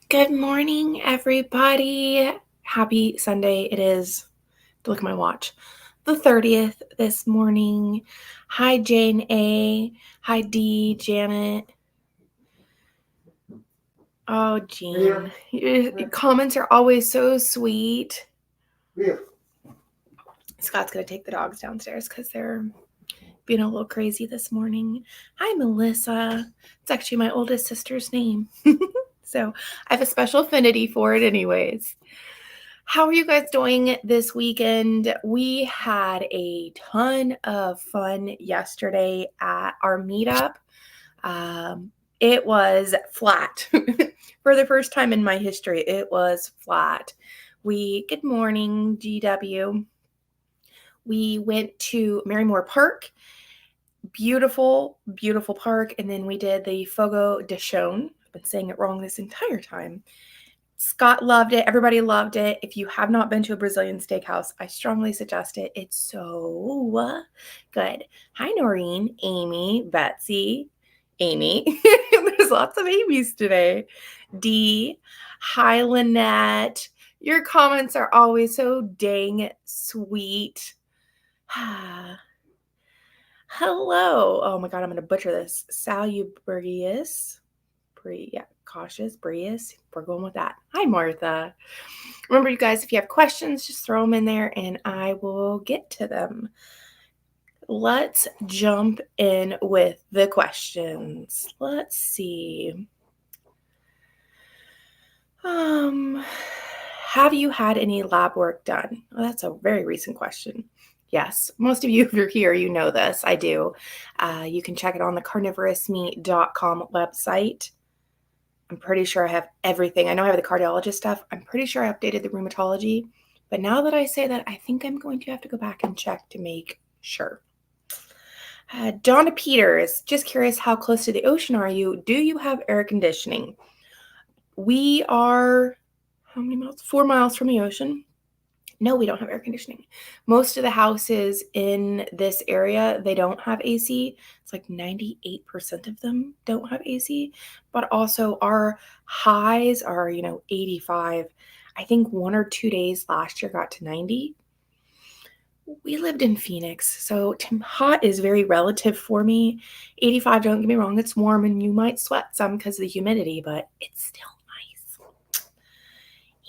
Good morning, everybody. Happy Sunday. It is, look at my watch, the 30th this morning. Hi, Jane A. Hi, Dee, Janet. Oh, Jean. Your comments are always so sweet. Scott's going to take the dogs downstairs because they're being a little crazy this morning. Hi, Melissa. It's actually my oldest sister's name. So I have a special affinity for it anyways. How are you guys doing this weekend? We had a ton of fun yesterday at our meetup. It was flat. For the first time in my history, it was flat. Good morning, GW. We went to Marymore Park. Beautiful, beautiful park. And then we did the Fogo de Chão. I've been saying it wrong this entire time. Scott loved it. Everybody loved it. If you have not been to a Brazilian steakhouse, I strongly suggest it. It's so good. Hi, Noreen, Amy, Betsy, Amy. There's lots of Amy's today. Dee. Hi, Lynette. Your comments are always so dang sweet. Hello. Oh my God, I'm going to butcher this. Salubrious. Cautious, Brius. We're going with that. Hi, Martha. Remember, you guys, if you have questions, just throw them in there and I will get to them. Let's jump in with the questions. Let's see. Have you had any lab work done? Well, that's a very recent question. Yes, most of you, if you're here, you know this. I do. You can check it on the carnivorousme.com website. I'm pretty sure I have everything. I know I have the cardiologist stuff. I'm pretty sure I updated the rheumatology. But now that I say that, I think I'm going to have to go back and check to make sure. Donna Peters, just curious, how close to the ocean are you? Do you have air conditioning? We are, how many miles? 4 miles from the ocean. No, we don't have air conditioning. Most of the houses in this area, they don't have AC. It's like 98% of them don't have AC, but also our highs are, 85. I think 1 or 2 days last year got to 90. We lived in Phoenix, so hot is very relative for me. 85, don't get me wrong, it's warm and you might sweat some because of the humidity, but it's still nice.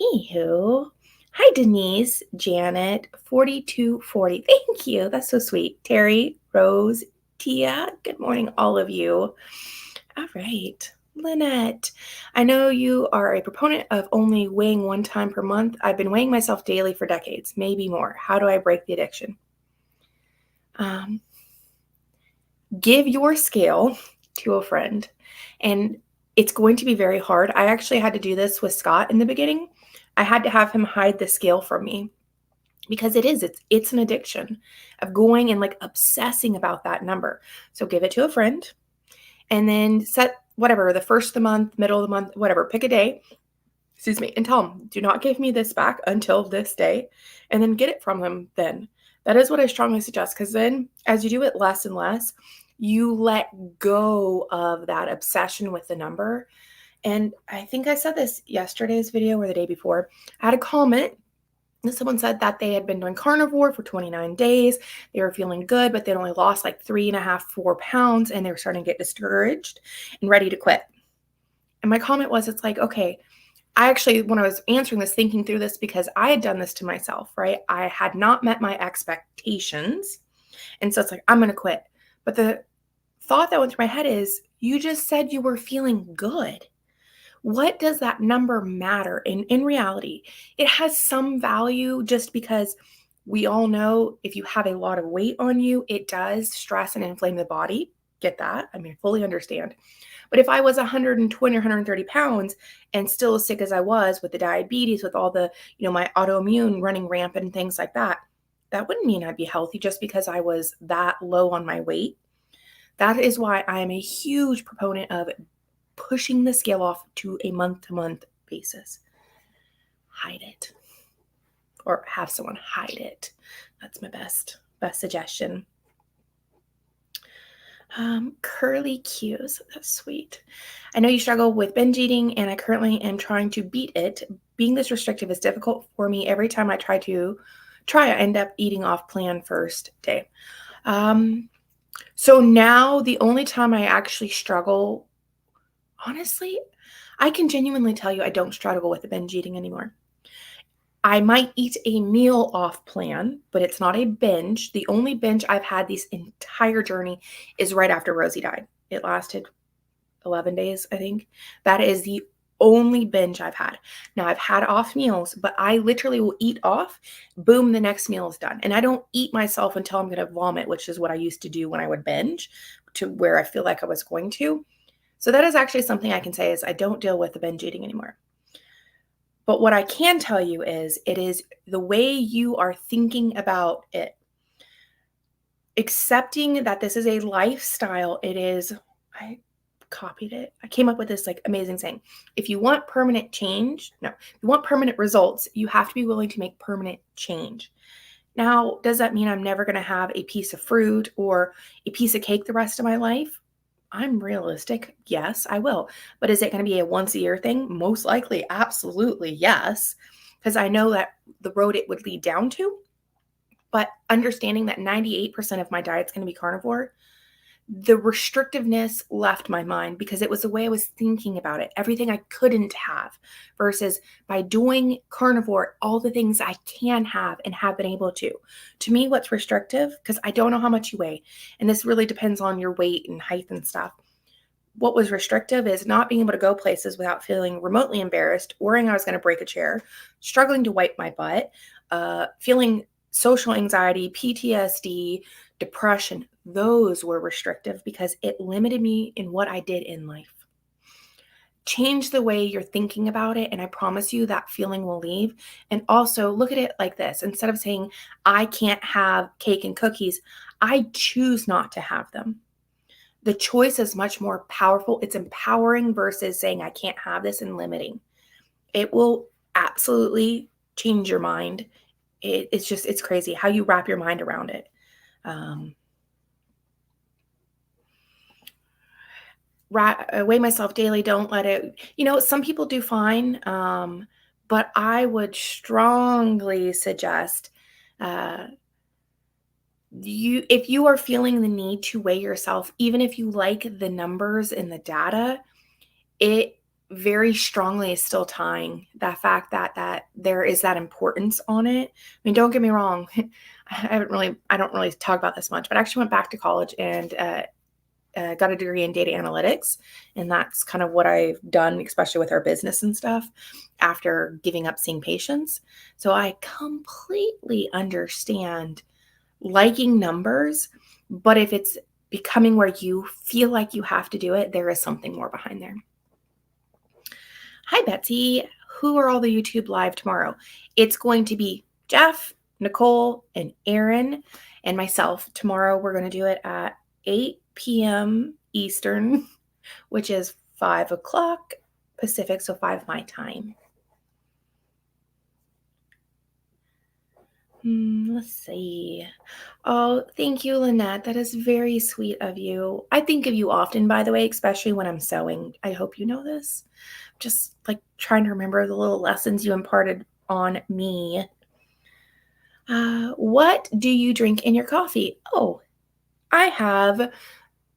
Anywho. Hi, Denise, Janet, 4240. Thank you. That's so sweet. Terry, Rose, Tia, good morning, all of you. All right. Lynette, I know you are a proponent of only weighing 1 time per month. I've been weighing myself daily for decades, maybe more. How do I break the addiction? Give your scale to a friend, and it's going to be very hard. I actually had to do this with Scott in the beginning. I had to have him hide the scale from me because it's an addiction of going and like obsessing about that number. So give it to a friend and then set whatever, the first of the month, middle of the month, whatever, pick a day, and tell him, do not give me this back until this day, and then get it from him then. That is what I strongly suggest, because then as you do it less and less, you let go of that obsession with the number. And I think I said this yesterday's video or the day before. I had a comment that someone said that they had been doing carnivore for 29 days. They were feeling good, but they'd only lost like 3.5, 4 pounds, and they were starting to get discouraged and ready to quit. And my comment was, it's like, okay, I actually, when I was answering this, thinking through this, because I had done this to myself, right? I had not met my expectations. And so it's like, I'm going to quit. But the thought that went through my head is, you just said you were feeling good. What does that number matter? And in reality, it has some value just because we all know if you have a lot of weight on you, it does stress and inflame the body. Get that? I mean, fully understand. But if I was 120 or 130 pounds and still as sick as I was with the diabetes, with all the, my autoimmune running rampant and things like that, that wouldn't mean I'd be healthy just because I was that low on my weight. That is why I am a huge proponent of pushing the scale off to a month-to-month basis. Hide it. Or have someone hide it. That's my best suggestion. Curly cues. That's sweet. I know you struggle with binge eating, and I currently am trying to beat it. Being this restrictive is difficult for me. Every time I I end up eating off plan first day. So now the only time I actually struggle, honestly, I can genuinely tell you I don't struggle with the binge eating anymore. I might eat a meal off plan, but it's not a binge. The only binge I've had this entire journey is right after Rosie died. It lasted 11 days, I think. That is the only binge I've had. Now, I've had off meals, but I literally will eat off, boom, the next meal is done. And I don't eat myself until I'm going to vomit, which is what I used to do when I would binge, to where I feel like I was going to. So that is actually something I can say is I don't deal with the binge eating anymore. But what I can tell you is it is the way you are thinking about it, accepting that this is a lifestyle. I copied it. I came up with this like amazing saying. If you want permanent change, no, if you want permanent results, you have to be willing to make permanent change. Now, does that mean I'm never going to have a piece of fruit or a piece of cake the rest of my life? I'm realistic. Yes, I will. But is it going to be a once a year thing? Most likely, absolutely, yes. Because I know that the road it would lead down to. But understanding that 98% of my diet is going to be carnivore, the restrictiveness left my mind because it was the way I was thinking about it. Everything I couldn't have versus by doing carnivore, all the things I can have and have been able to. To me, what's restrictive, because I don't know how much you weigh, and this really depends on your weight and height and stuff. What was restrictive is not being able to go places without feeling remotely embarrassed, worrying I was going to break a chair, struggling to wipe my butt, feeling social anxiety, PTSD, depression. Those were restrictive because it limited me in what I did in life. Change the way you're thinking about it, and I promise you that feeling will leave. And also look at it like this. Instead of saying, I can't have cake and cookies, I choose not to have them. The choice is much more powerful. It's empowering versus saying, I can't have this and limiting. It will absolutely change your mind. It's crazy how you wrap your mind around it. Weigh myself daily. Don't let it, some people do fine. But I would strongly suggest, if you are feeling the need to weigh yourself, even if you like the numbers and the data, it very strongly is still tying that fact that there is that importance on it. I mean, don't get me wrong. I don't really talk about this much, but I actually went back to college and got a degree in data analytics. And that's kind of what I've done, especially with our business and stuff, after giving up seeing patients. So I completely understand liking numbers, but if it's becoming where you feel like you have to do it, there is something more behind there. Hi, Betsy. Who are all the YouTube live tomorrow? It's going to be Jeff, Nicole, and Aaron, and myself. Tomorrow, we're going to do it at 8 p.m. Eastern, which is 5 o'clock Pacific, so 5 my time. Let's see. Oh, thank you, Lynette. That is very sweet of you. I think of you often, by the way, especially when I'm sewing. I hope you know this. Just like trying to remember the little lessons you imparted on me. What do you drink in your coffee? Oh, I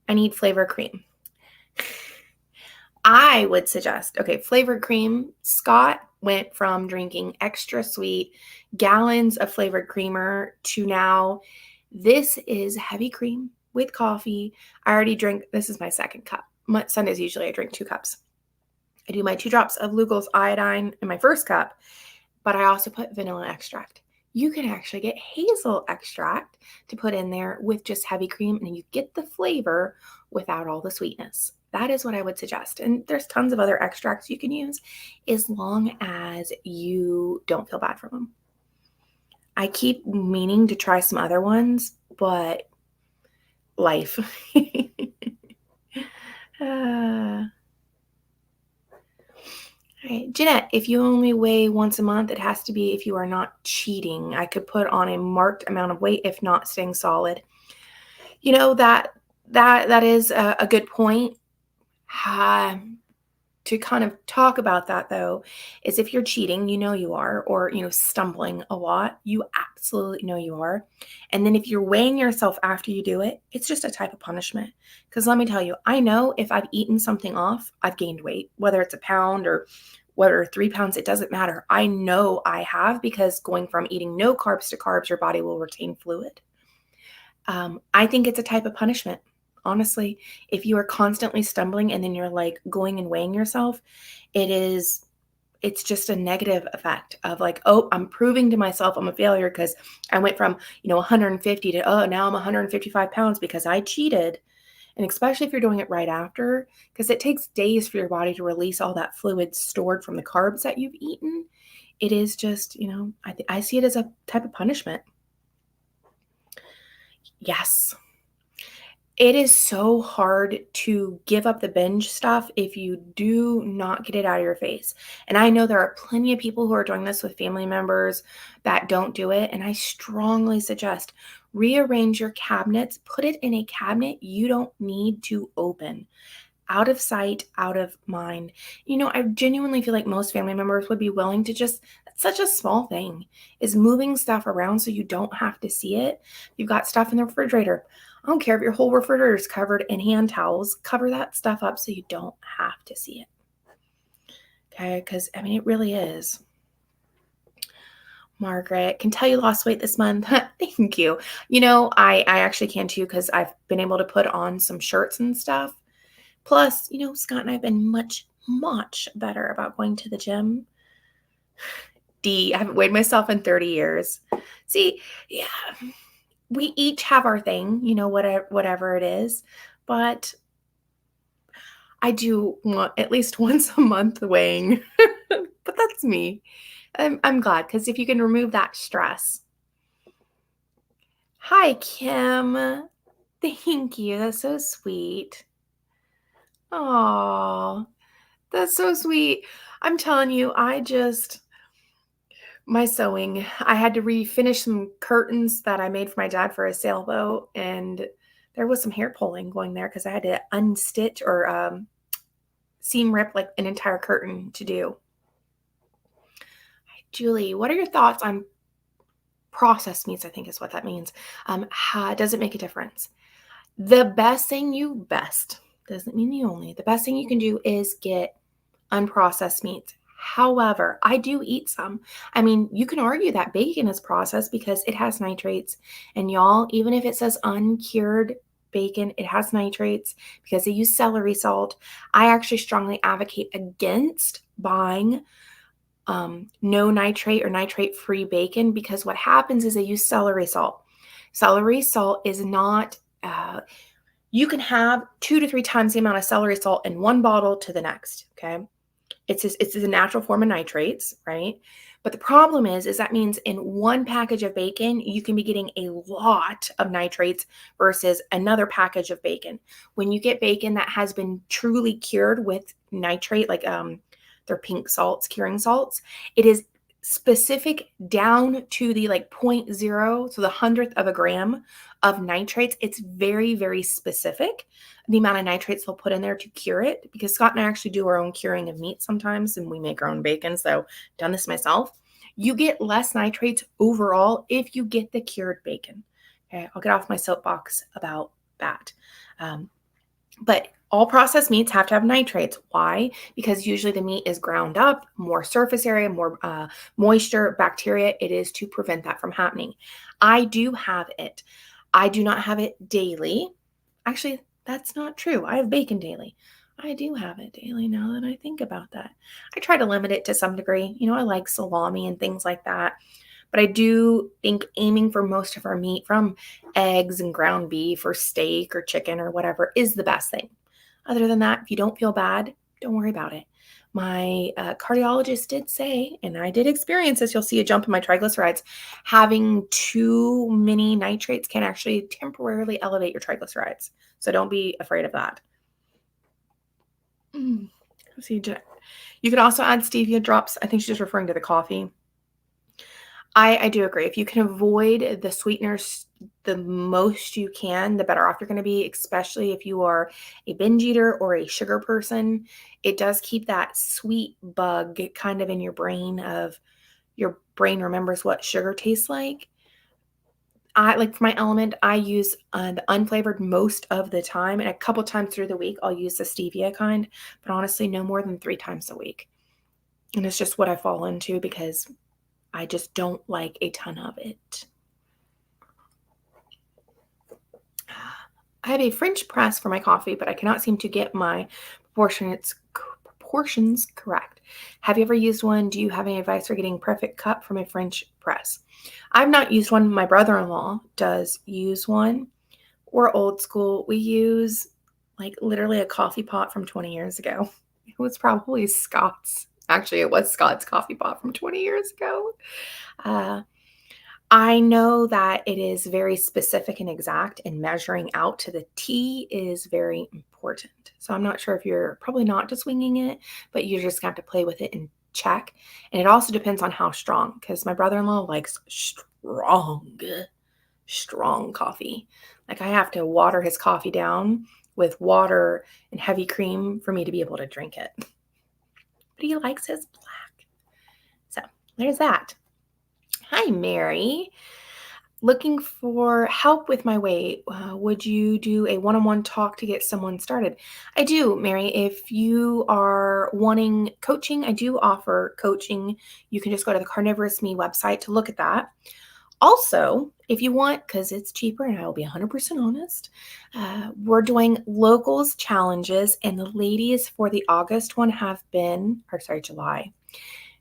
need flavor cream. I would suggest, flavored cream. Scott went from drinking extra sweet gallons of flavored creamer to now this is heavy cream with coffee. I already drink, this is my second cup. Sundays, usually I drink 2 cups. I do my 2 drops of Locals Iodine in my first cup, but I also put vanilla extract. You can actually get hazel extract to put in there with just heavy cream, and you get the flavor without all the sweetness. That is what I would suggest. And there's tons of other extracts you can use as long as you don't feel bad from them. I keep meaning to try some other ones, but life. All right, Jeanette, if you only weigh once a month, it has to be if you are not cheating. I could put on a marked amount of weight if not staying solid. That that is a good point. To kind of talk about that though, is if you're cheating, you know you are, or stumbling a lot, you absolutely know you are. And then if you're weighing yourself after you do it, it's just a type of punishment. Because let me tell you, I know if I've eaten something off, I've gained weight, whether it's a pound or whether 3 pounds, it doesn't matter. I know I have, because going from eating no carbs to carbs, your body will retain fluid. I think it's a type of punishment. Honestly, if you are constantly stumbling and then you're like going and weighing yourself, it's just a negative effect of like, oh, I'm proving to myself I'm a failure because I went from, 150 to, oh, now I'm 155 pounds because I cheated. And especially if you're doing it right after, because it takes days for your body to release all that fluid stored from the carbs that you've eaten. It is just, I see it as a type of punishment. Yes. It is so hard to give up the binge stuff if you do not get it out of your face. And I know there are plenty of people who are doing this with family members that don't do it. And I strongly suggest rearrange your cabinets, put it in a cabinet you don't need to open. Out of sight, out of mind. I genuinely feel like most family members would be willing to just, it's such a small thing, is moving stuff around so you don't have to see it. You've got stuff in the refrigerator. I don't care if your whole refrigerator is covered in hand towels, cover that stuff up so you don't have to see it. Okay, because it really is. Margaret, can tell you lost weight this month. Thank you. I actually can too, because I've been able to put on some shirts and stuff. Plus, Scott and I have been much, much better about going to the gym. I haven't weighed myself in 30 years. See, yeah, we each have our thing, whatever it is. But I do want at least once a month weighing. But that's me. I'm glad, because if you can remove that stress. Hi, Kim. Thank you. That's so sweet. Oh, that's so sweet. I'm telling you, my sewing, I had to refinish some curtains that I made for my dad for a sailboat, and there was some hair pulling going there because I had to unstitch or seam rip like an entire curtain to do. Julie, what are your thoughts on processed meats? I think is what that means. How does it make a difference? The best doesn't mean the best thing you can do is get unprocessed meats. However, I do eat some. You can argue that bacon is processed because it has nitrates. And y'all, even if it says uncured bacon, it has nitrates because they use celery salt. I actually strongly advocate against buying no nitrate or nitrate-free bacon, because what happens is they use celery salt. Celery salt is not, you can have 2 to 3 times the amount of celery salt in one bottle to the next, okay? It's a natural form of nitrates, right? But the problem is that means in one package of bacon, you can be getting a lot of nitrates versus another package of bacon. When you get bacon that has been truly cured with nitrate, like they're pink salts, curing salts, it is specific down to the like 0.0, so the 100th of a gram of nitrates. It's very, very specific, the amount of nitrates they'll put in there to cure it, because Scott and I actually do our own curing of meat sometimes, and we make our own bacon, so I've done this myself. You get less nitrates overall if you get the cured bacon. Okay, I'll get off my soapbox about that. But all processed meats have to have nitrates. Why? Because usually the meat is ground up, more surface area, more moisture, bacteria. It is to prevent that from happening. I do have it. I do not have it daily. Actually, that's not true. I have bacon daily. I do have it daily now that I think about that. I try to limit it to some degree. I like salami and things like that. But I do think aiming for most of our meat from eggs and ground beef or steak or chicken or whatever is the best thing. Other than that, if you don't feel bad, don't worry about it. My cardiologist did say, and I did experience this, you'll see a jump in my triglycerides. Having too many nitrates can actually temporarily elevate your triglycerides. So don't be afraid of that. See, you could also add stevia drops. I think she's just referring to the coffee. I do agree. If you can avoid the sweeteners, the most you can, the better off you're going to be, especially if you are a binge eater or a sugar person. It does keep that sweet bug kind of in your brain of your brain remembers what sugar tastes like. I like for my element, I use the unflavored most of the time, and a couple times through the week, I'll use the stevia kind, but honestly, no more than 3 times a week. And it's just what I fall into because I just don't like a ton of it. I have a French press for my coffee, but I cannot seem to get my proportions correct. Have you ever used one? Do you have any advice for getting perfect cup from a French press? I've not used one. My brother-in-law does use one. We're old school. We use like literally a coffee pot from 20 years ago. It was probably Scott's. Actually, it was Scott's coffee pot from 20 years ago. I know that it is very specific and exact, and measuring out to the T is very important. So I'm not sure if you're probably not just winging it, but you're just going to have to play with it and check. And it also depends on how strong, because my brother-in-law likes strong coffee. Like I have to water his coffee down with water and heavy cream for me to be able to drink it. But he likes his black. So there's that. Hi, Mary. Looking for help with my weight. Would you do a one-on-one talk to get someone started? I do, Mary. If you are wanting coaching, I do offer coaching. You can just go to the Carnivorous Me website to look at that. Also, if you want, because it's cheaper and I will be 100% honest, we're doing locals challenges, and the ladies for the August one July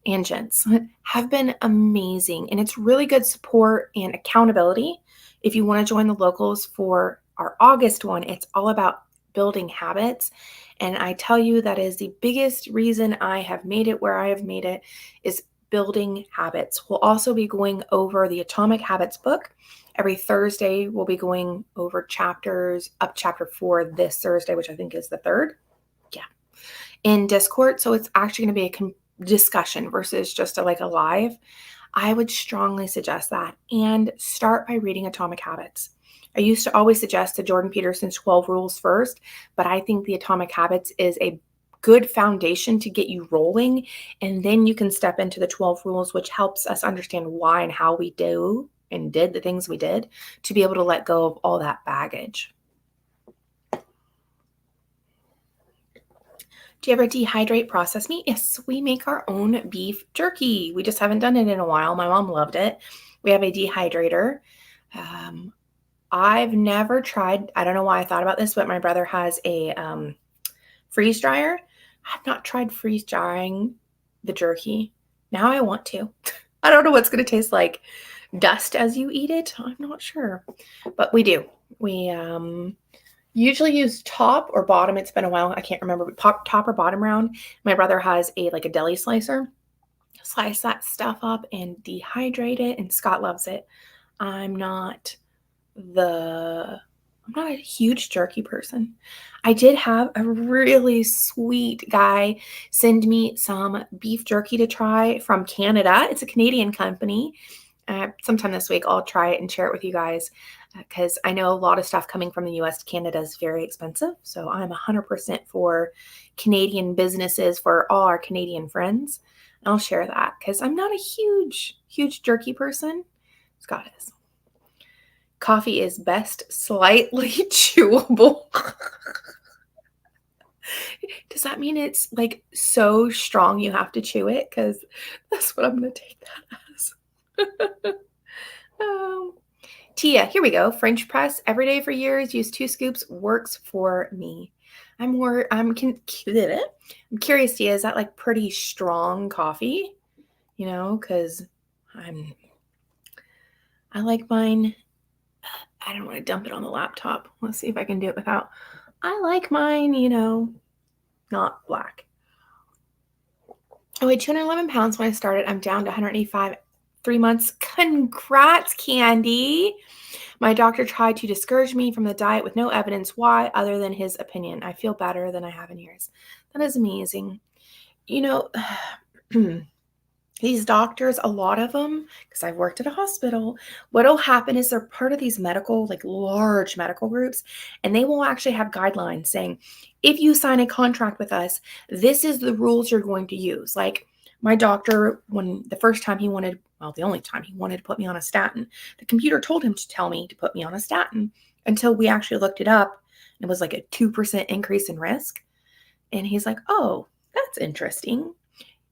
and gents have been amazing. And it's really good support and accountability. If you want to join the locals for our August one, it's all about building habits. And I tell you, that is the biggest reason I have made it where I have made it, is building habits. We'll also be going over the Atomic Habits book. Every Thursday, we'll be going over chapter 4 this Thursday, which I think is the 3rd. Yeah. In Discord. So it's actually going to be a discussion versus just a live. I would strongly suggest that, and start by reading Atomic Habits. I used to always suggest the Jordan Peterson's 12 rules first, but I think the Atomic Habits is a good foundation to get you rolling, and then you can step into the 12 rules, which helps us understand why and how we do and did the things we did to be able to let go of all that baggage. Do you ever dehydrate processed meat? Yes, we make our own beef jerky. We just haven't done it in a while. My mom loved it. We have a dehydrator. I've never tried, I don't know why I thought about this, but my brother has a freeze dryer. I've not tried freeze drying the jerky. Now I want to. I don't know what's going to taste like dust as you eat it. I'm not sure, but we do. We usually use top or bottom. It's been a while. I can't remember, but top or bottom round. My brother has a deli slicer. Slice that stuff up and dehydrate it, and Scott loves it. I'm not a huge jerky person. I did have a really sweet guy send me some beef jerky to try from Canada. It's a Canadian company. Sometime this week, I'll try it and share it with you guys, because I know a lot of stuff coming from the US to Canada is very expensive. So I'm 100% for Canadian businesses, for all our Canadian friends. And I'll share that because I'm not a huge jerky person. Scott is. Coffee is best slightly chewable. Does that mean it's so strong you have to chew it? Because that's what I'm going to take that as. Tia, here we go. French press every day for years. Use 2 scoops. Works for me. I'm curious, Tia, is that pretty strong coffee? Because I like mine. I don't want to dump it on the laptop. Let's see if I can do it without. I like mine, not black. I weighed 211 pounds when I started. I'm down to 185, 3 months. Congrats, Candy. My doctor tried to discourage me from the diet with no evidence why, other than his opinion. I feel better than I have in years. That is amazing. These doctors, a lot of them, because I've worked at a hospital, what'll happen is they're part of these medical, like large medical groups, and they will actually have guidelines saying, if you sign a contract with us, this is the rules you're going to use. Like my doctor, when the first time he wanted, well, the only time he wanted to put me on a statin, the computer told him to tell me to put me on a statin until we actually looked it up. It was like a 2% increase in risk. And he's like, oh, that's interesting.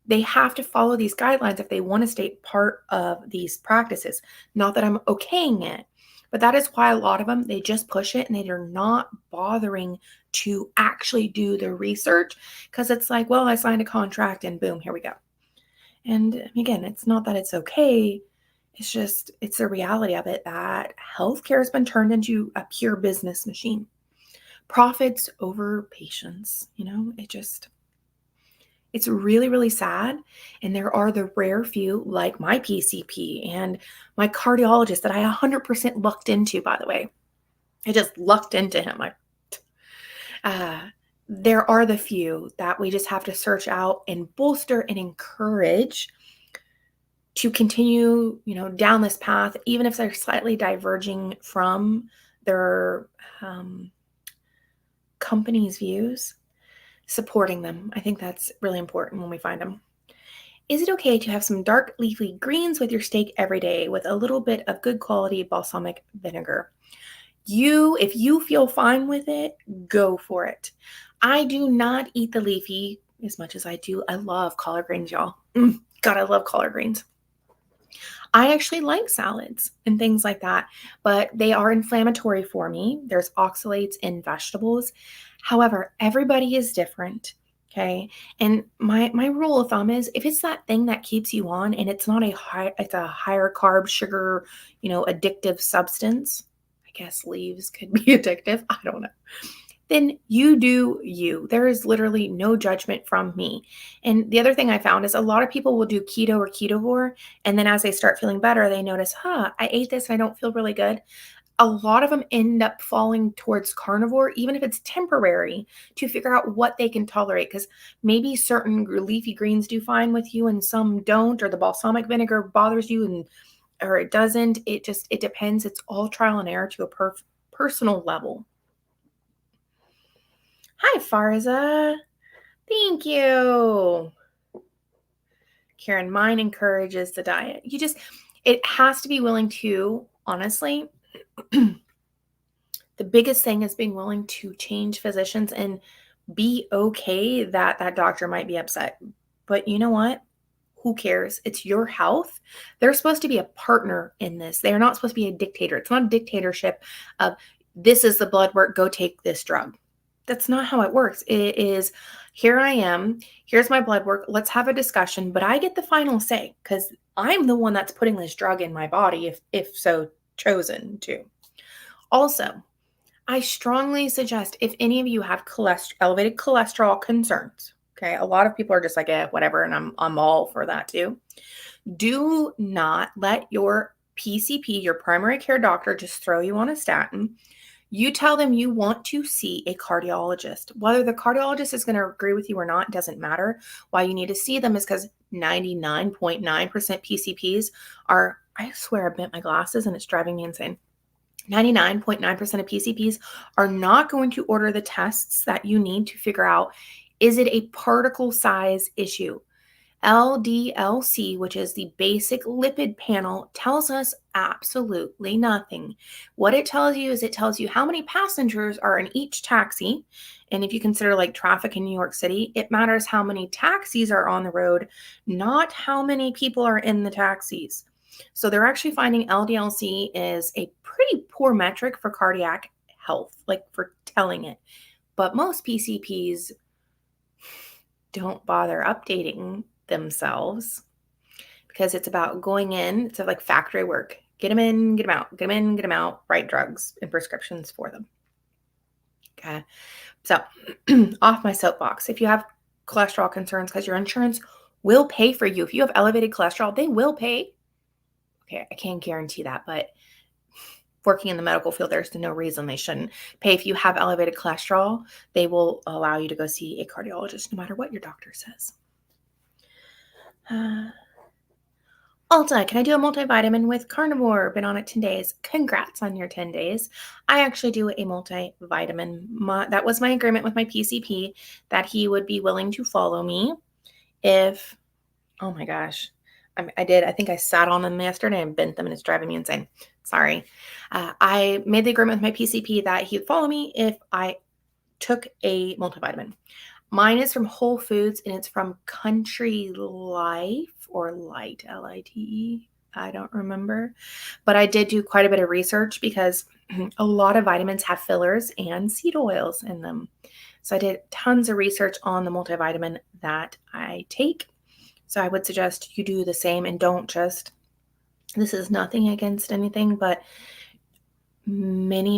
They have to follow these guidelines if they want to stay part of these practices. Not that I'm okaying it, but that is why a lot of them, they just push it and they are not bothering to actually do the research because it's like, well, I signed a contract and boom, here we go. And again, it's not that it's okay. It's just, it's the reality of it that healthcare has been turned into a pure business machine. Profits over patience, it's really, really sad. And there are the rare few, like my PCP and my cardiologist that I 100% lucked into, by the way. I just lucked into him. There are the few that we just have to search out and bolster and encourage to continue, down this path, even if they're slightly diverging from their company's views. Supporting them. I think that's really important when we find them. Is it okay to have some dark leafy greens with your steak every day with a little bit of good quality balsamic vinegar? If you feel fine with it, go for it. I do not eat the leafy as much as I do. I love collard greens, y'all. God, I love collard greens. I actually like salads and things like that, but they are inflammatory for me. There's oxalates in vegetables. However, everybody is different. Okay. And my rule of thumb is if it's that thing that keeps you on and it's not it's a higher carb, sugar, addictive substance. I guess leaves could be addictive. I don't know. Then you do you. There is literally no judgment from me. And the other thing I found is a lot of people will do keto or ketovore. And then as they start feeling better, they notice, I ate this and I don't feel really good. A lot of them end up falling towards carnivore, even if it's temporary, to figure out what they can tolerate. Because maybe certain leafy greens do fine with you and some don't, or the balsamic vinegar bothers you or it doesn't. It depends. It's all trial and error to a personal level. Hi, Farza. Thank you. Karen, mine encourages the diet. It has to be willing to, honestly, the biggest thing is being willing to change physicians and be okay that that doctor might be upset. But you know what? Who cares? It's your health. They're supposed to be a partner in this. They are not supposed to be a dictator. It's not a dictatorship of this is the blood work, go take this drug. That's not how it works. It is, here I am, here's my blood work, let's have a discussion, but I get the final say because I'm the one that's putting this drug in my body if so chosen to. Also, I strongly suggest if any of you have elevated cholesterol concerns, okay, a lot of people are just like, whatever, and I'm all for that too. Do not let your PCP, your primary care doctor, just throw you on a statin. You tell them you want to see a cardiologist. Whether the cardiologist is going to agree with you or not doesn't matter. Why you need to see them is because 99.9% PCPs are, I swear I bent my glasses and it's driving me insane. 99.9% of PCPs are not going to order the tests that you need to figure out, is it a particle size issue? LDLC, which is the basic lipid panel, tells us absolutely nothing. What it tells you is it tells you how many passengers are in each taxi. And if you consider like traffic in New York City, it matters how many taxis are on the road, not how many people are in the taxis. So they're actually finding LDLC is a pretty poor metric for cardiac health, like for telling it. But most PCPs don't bother updating themselves because it's about going in. It's like factory work. Get them in, get them out, get them in, get them out, write drugs and prescriptions for them. Okay. So off my soapbox. If you have cholesterol concerns, because your insurance will pay for you. If you have elevated cholesterol, they will pay. Okay. I can't guarantee that, but working in the medical field, there's no reason they shouldn't pay. If you have elevated cholesterol, they will allow you to go see a cardiologist no matter what your doctor says. Alta, can I do a multivitamin with carnivore? Been on it 10 days. Congrats on your 10 days. I actually do a multivitamin. That was my agreement with my PCP that he would be willing to follow me if, oh my gosh, I did. I think I sat on them yesterday and bent them and it's driving me insane. Sorry. I made the agreement with my PCP that he would follow me if I took a multivitamin. Mine is from Whole Foods and it's from Country Life or Light, Lite. I don't remember. But I did do quite a bit of research because a lot of vitamins have fillers and seed oils in them. So I did tons of research on the multivitamin that I take. So I would suggest you do the same and don't just, this is nothing against anything, but many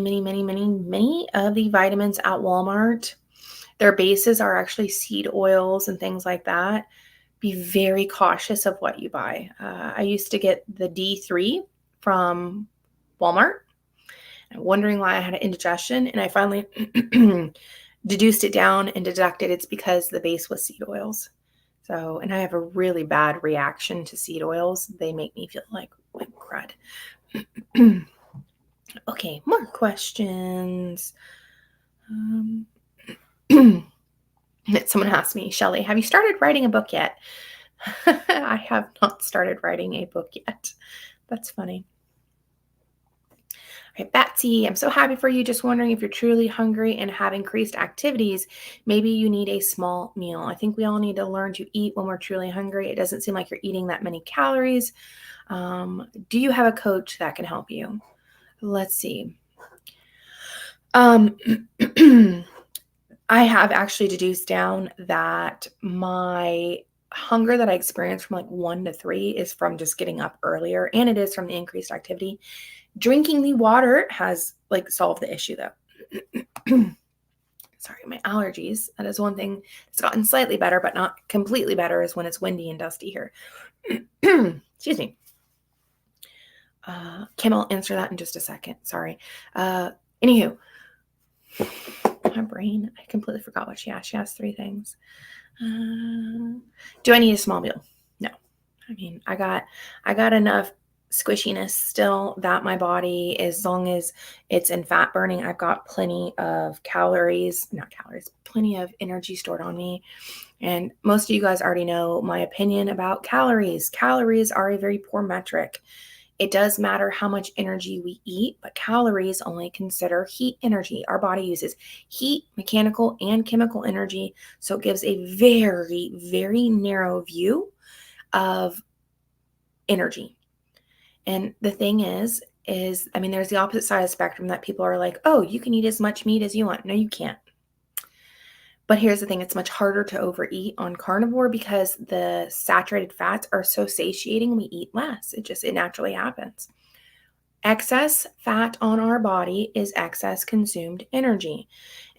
of the vitamins at Walmart, their bases are actually seed oils and things like that. Be very cautious of what you buy. I used to get the D3 from Walmart, wondering why I had an indigestion, and I finally deduced it down and deducted it's because the base was seed oils. So, and I have a really bad reaction to seed oils. They make me feel like crud. Okay, more questions. Someone asked me, Shelly, have you started writing a book yet? I have not started writing a book yet. That's funny. All right, Betsy, I'm so happy for you. Just wondering if you're truly hungry and have increased activities, maybe you need a small meal. I think we all need to learn to eat when we're truly hungry. It doesn't seem like you're eating that many calories. Do you have a coach that can help you? Let's see. I have actually deduced down that my hunger that I experience from like 1 to 3 is from just getting up earlier, and it is from the increased activity. Drinking the water has like solved the issue though. Sorry, my allergies. That is one thing that's gotten slightly better, but not completely better, is when it's windy and dusty here. Excuse me. Kim, I'll answer that in just a second. Sorry. Anywho, my brain, I completely forgot what she asked. She asked 3 things. Do I need a small meal? No. I mean, I got enough squishiness still that my body, as long as it's in fat burning, I've got plenty of plenty of energy stored on me. And most of you guys already know my opinion about calories. Calories are a very poor metric. It does matter how much energy we eat, but calories only consider heat energy. Our body uses heat, mechanical, and chemical energy. So it gives a very narrow view of energy. And the thing is, I mean, there's the opposite side of the spectrum that people are like, oh, you can eat as much meat as you want. No, you can't. But here's the thing, it's much harder to overeat on carnivore because the saturated fats are so satiating, we eat less. It naturally happens. Excess fat on our body is excess consumed energy.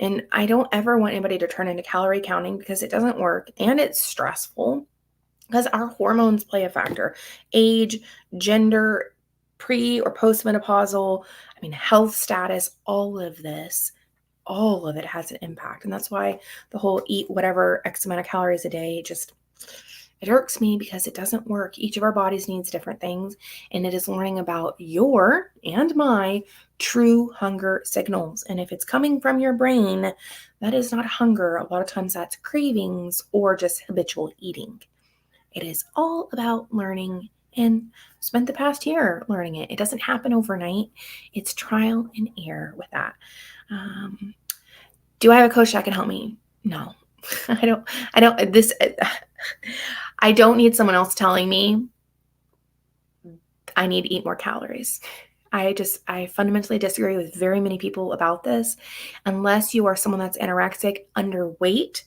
And I don't ever want anybody to turn into calorie counting because it doesn't work and it's stressful because our hormones play a factor. Age, gender, pre or postmenopausal, I mean, health status, all of it has an impact. And that's why the whole eat whatever X amount of calories a day, it irks me because it doesn't work. Each of our bodies needs different things. And it is learning about your and my true hunger signals. And if it's coming from your brain, that is not hunger. A lot of times that's cravings or just habitual eating. It is all about learning, and spent the past year learning it. It doesn't happen overnight. It's trial and error with that. Do I have a coach that can help me? No, I don't need someone else telling me I need to eat more calories. I fundamentally disagree with very many people about this. Unless you are someone that's anorexic, underweight,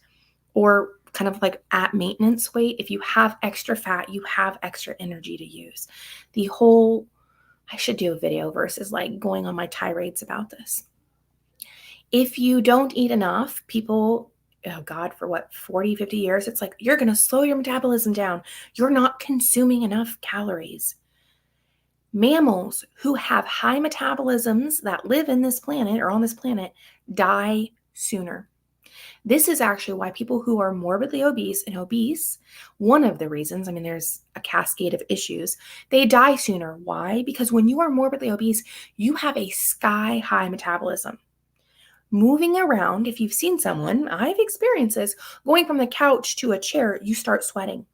or kind of like at maintenance weight, if you have extra fat, you have extra energy to use. I should do a video versus like going on my tirades about this. If you don't eat enough, people, oh God, for what, 40, 50 years, it's like, you're going to slow your metabolism down. You're not consuming enough calories. Mammals who have high metabolisms that live in this planet or on this planet die sooner. This is actually why people who are morbidly obese and obese, one of the reasons, I mean, there's a cascade of issues, they die sooner. Why? Because when you are morbidly obese, you have a sky-high metabolism. Moving around, if you've seen someone, I've experienced this, going from the couch to a chair, you start sweating.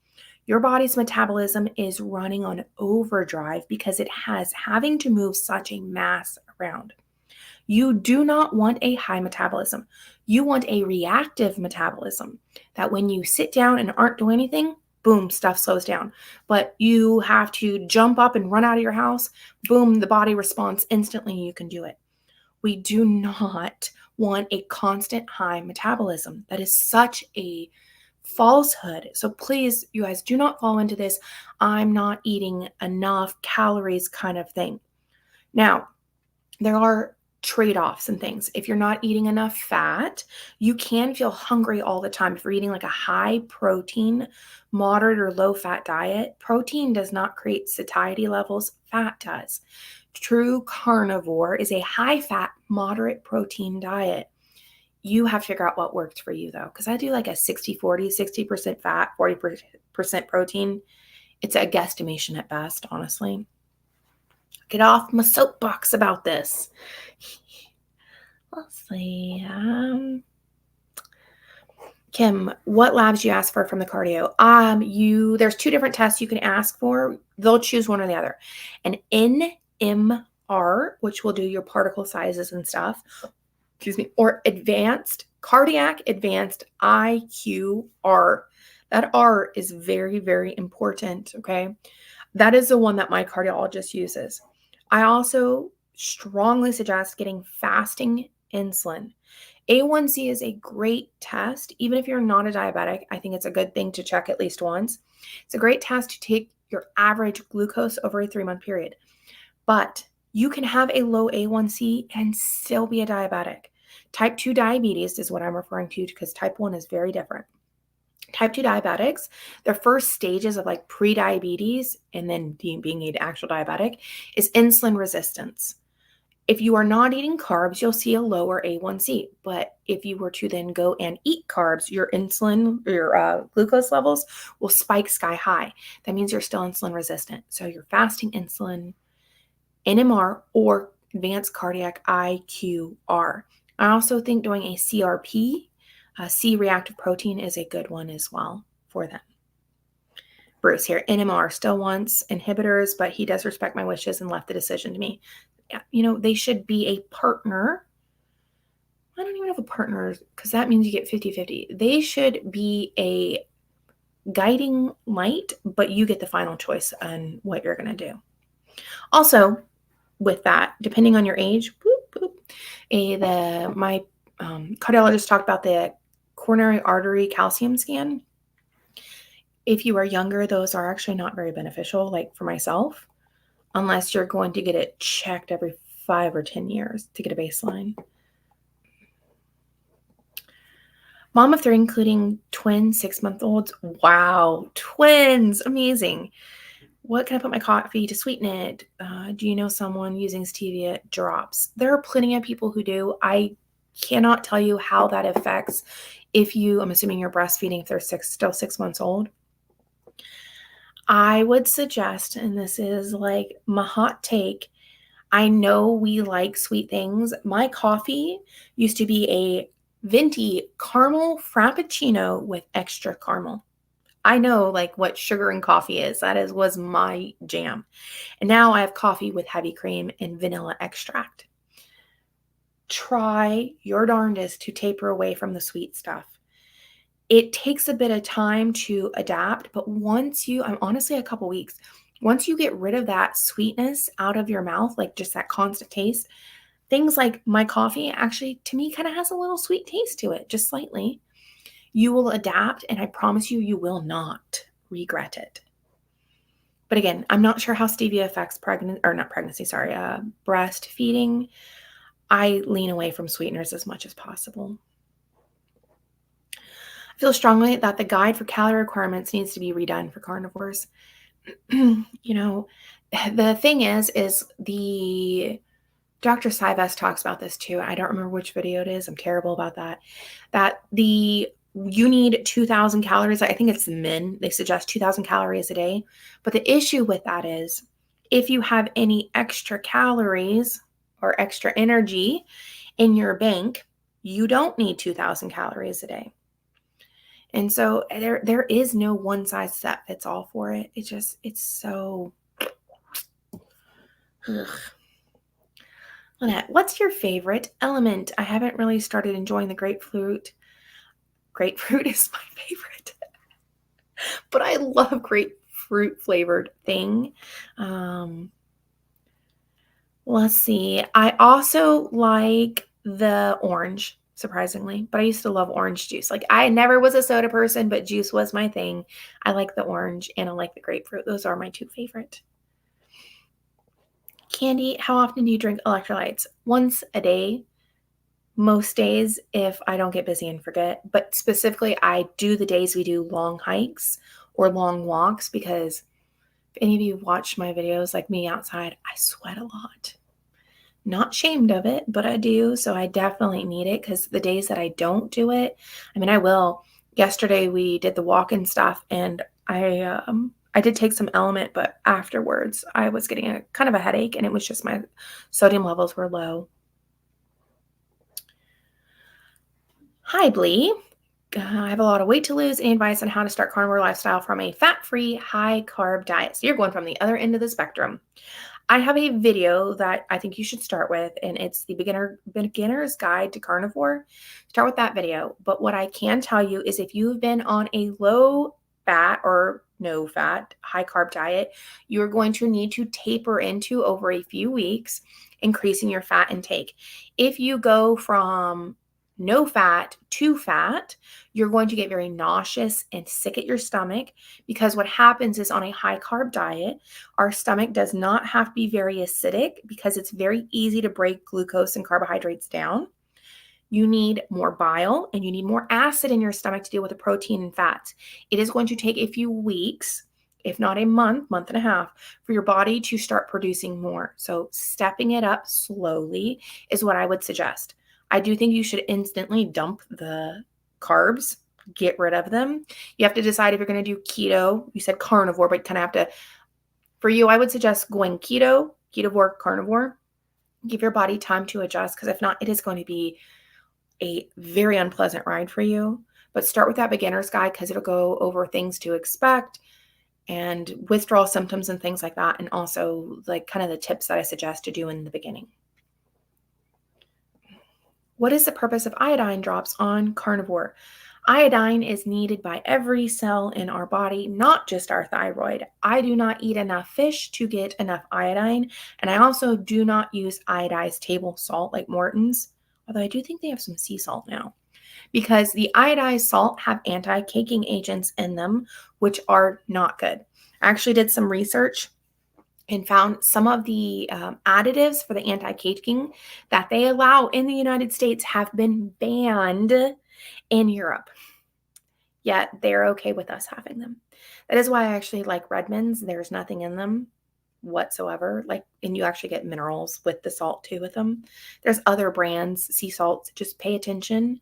Your body's metabolism is running on overdrive because it has having to move such a mass around. You do not want a high metabolism. You want a reactive metabolism that when you sit down and aren't doing anything, boom, stuff slows down. But you have to jump up and run out of your house, boom, the body responds instantly, you can do it. We do not want a constant high metabolism. That is such a falsehood. So please, you guys, do not fall into this I'm not eating enough calories kind of thing. Now, there are trade-offs and things. If you're not eating enough fat, you can feel hungry all the time. If you're eating like a high protein, moderate or low fat diet, protein does not create satiety levels, fat does. True carnivore is a high fat, moderate protein diet. You have to figure out what works for you though, because I do like a 60-40, 60% fat, 40% protein. It's a guesstimation at best, honestly. Get off my soapbox about this. Let's see. Kim, what labs you ask for from the cardio? There's 2 different tests you can ask for. They'll choose one or the other. An NMR, which will do your particle sizes and stuff. Excuse me. Or cardiac advanced IQR. That R is very, very important. Okay. That is the one that my cardiologist uses. I also strongly suggest getting fasting insulin. A1C is a great test. Even if you're not a diabetic, I think it's a good thing to check at least once. It's a great test to take your average glucose over a 3-month period. But you can have a low A1C and still be a diabetic. Type 2 diabetes is what I'm referring to because type 1 is very different. Type 2 diabetics, their first stages of like pre-diabetes and then being an actual diabetic is insulin resistance. If you are not eating carbs, you'll see a lower A1C. But if you were to then go and eat carbs, your glucose levels will spike sky high. That means you're still insulin resistant. So you're fasting insulin, NMR, or advanced cardiac IQR. I also think doing a CRP, C-reactive protein, is a good one as well for them. Bruce here, NMR still wants inhibitors, but he does respect my wishes and left the decision to me. Yeah, they should be a partner. I don't even have a partner because that means you get 50-50. They should be a guiding light, but you get the final choice on what you're going to do. Also, with that, depending on your age, my cardiologist talked about the coronary artery calcium scan. If you are younger, those are actually not very beneficial, like for myself, unless you're going to get it checked every 5 or 10 years to get a baseline. Mom of 3, including twin 6-month-olds. Wow, twins, amazing. What can I put my coffee to sweeten it? Do you know someone using stevia drops? There are plenty of people who do. I cannot tell you how that affects I'm assuming you're breastfeeding if they're still 6 months old. I would suggest, and this is like my hot take, I know we like sweet things. My coffee used to be a venti caramel frappuccino with extra caramel. I know like what sugar and coffee is. Was my jam. And now I have coffee with heavy cream and vanilla extract. Try your darndest to taper away from the sweet stuff. It takes a bit of time to adapt, but I'm honestly a couple weeks, once you get rid of that sweetness out of your mouth, like just that constant taste, things like my coffee actually to me kind of has a little sweet taste to it, just slightly. You will adapt, and I promise you will not regret it. But again, I'm not sure how stevia affects breastfeeding. I lean away from sweeteners as much as possible. I feel strongly that the guide for calorie requirements needs to be redone for carnivores. The thing is the Dr. Sivest talks about this too. I don't remember which video it is. I'm terrible about that. You need 2,000 calories. I think it's men. They suggest 2,000 calories a day. But the issue with that is if you have any extra calories or extra energy in your bank, you don't need 2,000 calories a day. And so there is no one size that fits all for it. It's so, ugh. Lynette, what's your favorite element? I haven't really started enjoying the grapefruit. Grapefruit is my favorite, but I love grapefruit flavored thing. Let's see. I also like the orange, surprisingly, but I used to love orange juice. Like I never was a soda person, but juice was my thing. I like the orange and I like the grapefruit. Those are my two favorite. Candy, how often do you drink electrolytes? Once a day, most days if I don't get busy and forget. But specifically, I do the days we do long hikes or long walks because if any of you watch my videos like me outside, I sweat a lot. Not ashamed of it, but I do. So I definitely need it because the days that I don't do it, I mean, I will. Yesterday we did the walk and stuff and I did take some LMNT, but afterwards I was getting a kind of a headache and it was just my sodium levels were low. Hi, Blee. I have a lot of weight to lose. Any advice on how to start carnivore lifestyle from a fat-free, high-carb diet? So you're going from the other end of the spectrum. I have a video that I think you should start with, and it's the beginner's guide to carnivore. Start with that video. But what I can tell you is if you've been on a low fat or no fat, high carb diet, you're going to need to taper into over a few weeks, increasing your fat intake. If you go from no fat to fat, you're going to get very nauseous and sick at your stomach because what happens is on a high carb diet, our stomach does not have to be very acidic because it's very easy to break glucose and carbohydrates down. You need more bile and you need more acid in your stomach to deal with the protein and fats. It is going to take a few weeks, if not a month, month and a half, for your body to start producing more. So stepping it up slowly is what I would suggest. I do think you should instantly dump the carbs, get rid of them. You have to decide if you're going to do keto. You said carnivore, but you kind of have to, for you, I would suggest going keto, ketovore, carnivore. Give your body time to adjust because if not, it is going to be a very unpleasant ride for you. But start with that beginner's guide because it'll go over things to expect and withdrawal symptoms and things like that. And also like kind of the tips that I suggest to do in the beginning. What is the purpose of iodine drops on carnivore? Iodine is needed by every cell in our body, not just our thyroid. I do not eat enough fish to get enough iodine, and I also do not use iodized table salt like Morton's, although I do think they have some sea salt now, because the iodized salt have anti-caking agents in them, which are not good. I actually did some research and found some of the additives for the anti-caking that they allow in the United States have been banned in Europe. Yet they're okay with us having them. That is why I actually like Redmonds. There's nothing in them whatsoever. And you actually get minerals with the salt too with them. There's other brands, sea salts. Just pay attention.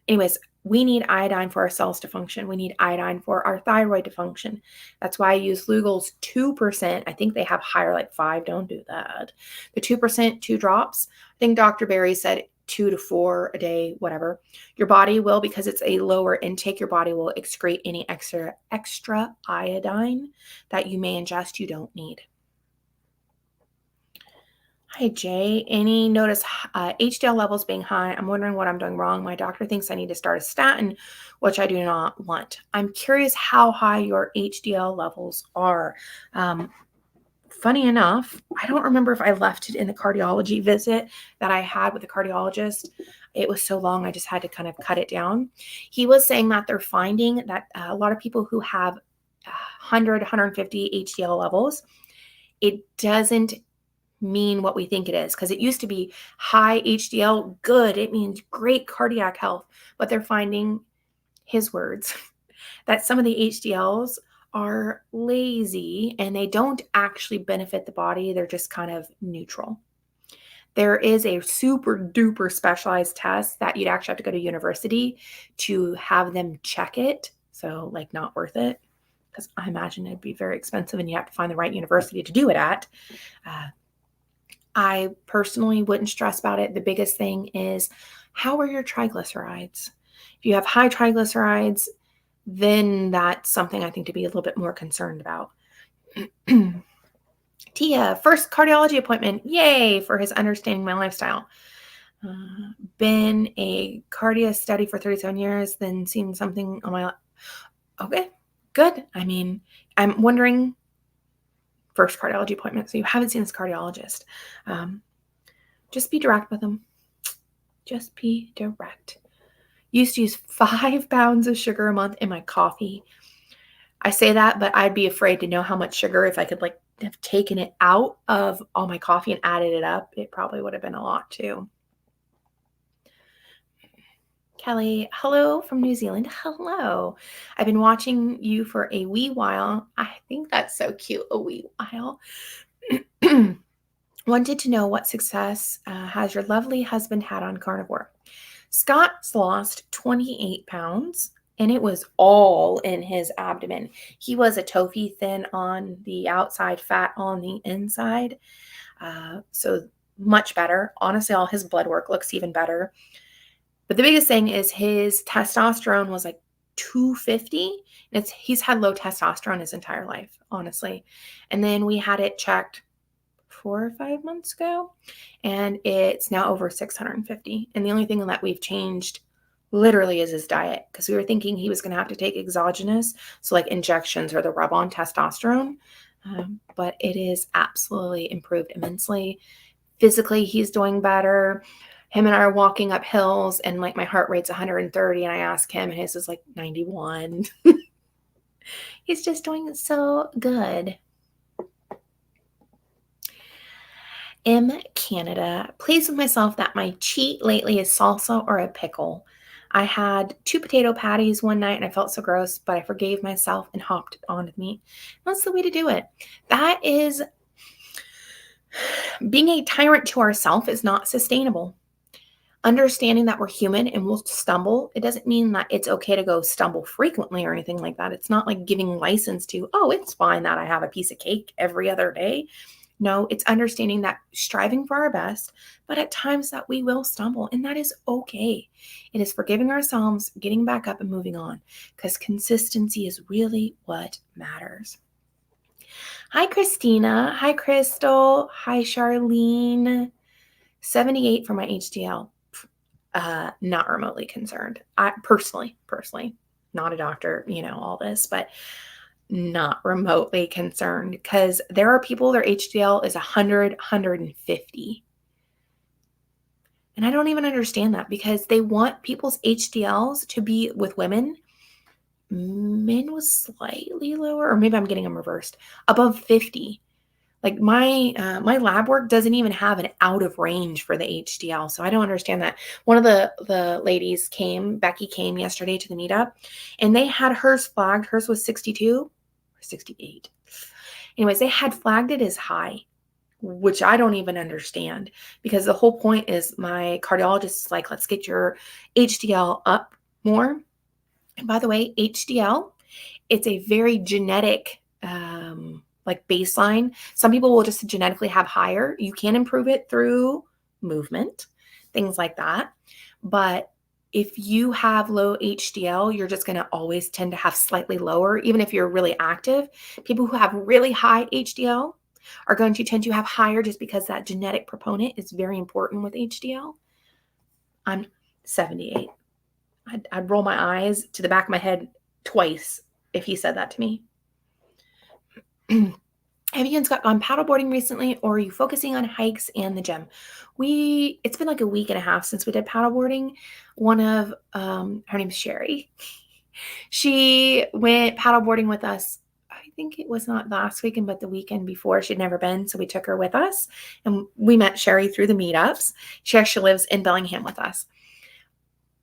Anyways, we need iodine for our cells to function. We need iodine for our thyroid to function. That's why I use Lugol's 2%. I think they have higher, like 5. Don't do that. The 2%, 2 drops. I think Dr. Berry said 2 to 4 a day, whatever. Your body will, because it's a lower intake, your body will excrete any extra iodine that you may ingest you don't need. Hi, Jay. Any notice HDL levels being high? I'm wondering what I'm doing wrong. My doctor thinks I need to start a statin, which I do not want. I'm curious how high your HDL levels are. Funny enough, I don't remember if I left it in the cardiology visit that I had with the cardiologist. It was so long, I just had to kind of cut it down. He was saying that they're finding that a lot of people who have 100, 150 HDL levels, it doesn't mean what we think it is, because it used to be high HDL, good. It means great cardiac health. But they're finding, his words, that some of the HDLs are lazy and they don't actually benefit the body. They're just kind of neutral. There is a super duper specialized test that you'd actually have to go to university to have them check it. So like not worth it, because I imagine it'd be very expensive and you have to find the right university to do it at. I personally wouldn't stress about it. The biggest thing is, how are your triglycerides? If you have high triglycerides, then that's something I think to be a little bit more concerned about. Tia, first cardiology appointment. Yay for his understanding my lifestyle. Been a cardio study for 37 years, then seen something on my... Okay, good. I mean, I'm wondering, first cardiology appointment, so you haven't seen this cardiologist. Just be direct with them. Just be direct. Used to use 5 pounds of sugar a month in my coffee. I say that, but I'd be afraid to know how much sugar. If I could like have taken it out of all my coffee and added it up, it probably would have been a lot too. Kelly, hello from New Zealand. Hello. I've been watching you for a wee while. I think that's so cute, a wee while. Wanted to know what success has your lovely husband had on carnivore? Scott's lost 28 pounds, and it was all in his abdomen. He was a tofu thin on the outside, fat on the inside. So much better. Honestly, all his blood work looks even better. But the biggest thing is his testosterone was like 250. He's had low testosterone his entire life, honestly. And then we had it checked 4 or 5 months ago, and it's now over 650. And the only thing that we've changed literally is his diet, because we were thinking he was going to have to take exogenous, so like injections or the rub-on testosterone. But it is absolutely improved immensely. Physically, he's doing better. Him and I are walking up hills, and like my heart rate's 130, and I ask him, and his is like 91. He's just doing so good. Canada, pleased with myself that my cheat lately is salsa or a pickle. I had 2 potato patties one night and I felt so gross, but I forgave myself and hopped on with meat. That's the way to do it. That is, being a tyrant to ourselves is not sustainable. Understanding that we're human and we'll stumble, it doesn't mean that it's okay to go stumble frequently or anything like that. It's not like giving license to, oh, it's fine that I have a piece of cake every other day. No, it's understanding that striving for our best, but at times that we will stumble, and that is okay. It is forgiving ourselves, getting back up and moving on, because consistency is really what matters. Hi, Christina. Hi, Crystal. Hi, Charlene. 78 for my HDL. Not remotely concerned. I personally, not a doctor, all this, but not remotely concerned, because there are people, their HDL is 100, 150. And I don't even understand that, because they want people's HDLs to be, with women, men was slightly lower, or maybe I'm getting them reversed, above 50. Like my lab work doesn't even have an out of range for the HDL. So I don't understand that. One of the ladies Becky came yesterday to the meetup, and they had hers flagged. Hers was 62 or 68. Anyways, they had flagged it as high, which I don't even understand, because the whole point is my cardiologist is like, let's get your HDL up more. And by the way, HDL, it's a very genetic like baseline. Some people will just genetically have higher. You can improve it through movement, things like that. But if you have low HDL, you're just going to always tend to have slightly lower, even if you're really active. People who have really high HDL are going to tend to have higher, just because that genetic proponent is very important with HDL. I'm 78. I'd roll my eyes to the back of my head twice if he said that to me. Have you and Scott gone paddleboarding recently, or are you focusing on hikes and the gym? It's been like a week and a half since we did paddleboarding. One of, her name's Sherry. She went paddleboarding with us. I think it was not last weekend, but the weekend before. She'd never been, so we took her with us, and we met Sherry through the meetups. She actually lives in Bellingham with us.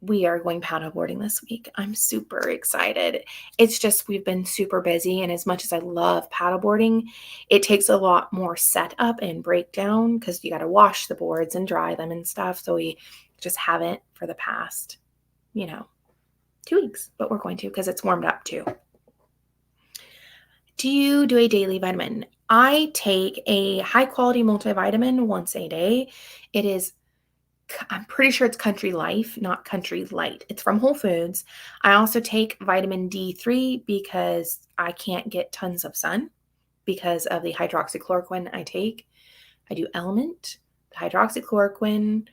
we are going paddleboarding this week. I'm super excited. It's just we've been super busy, and as much as I love paddleboarding, it takes a lot more setup and breakdown because you got to wash the boards and dry them and stuff. So we just haven't for the past, 2 weeks, but we're going to because it's warmed up too. Do you do a daily vitamin? I take a high quality multivitamin once a day. I'm pretty sure it's Country Life, not Country Light. It's from Whole Foods. I also take vitamin D3 because I can't get tons of sun because of the hydroxychloroquine I take. I do LMNT, the hydroxychloroquine,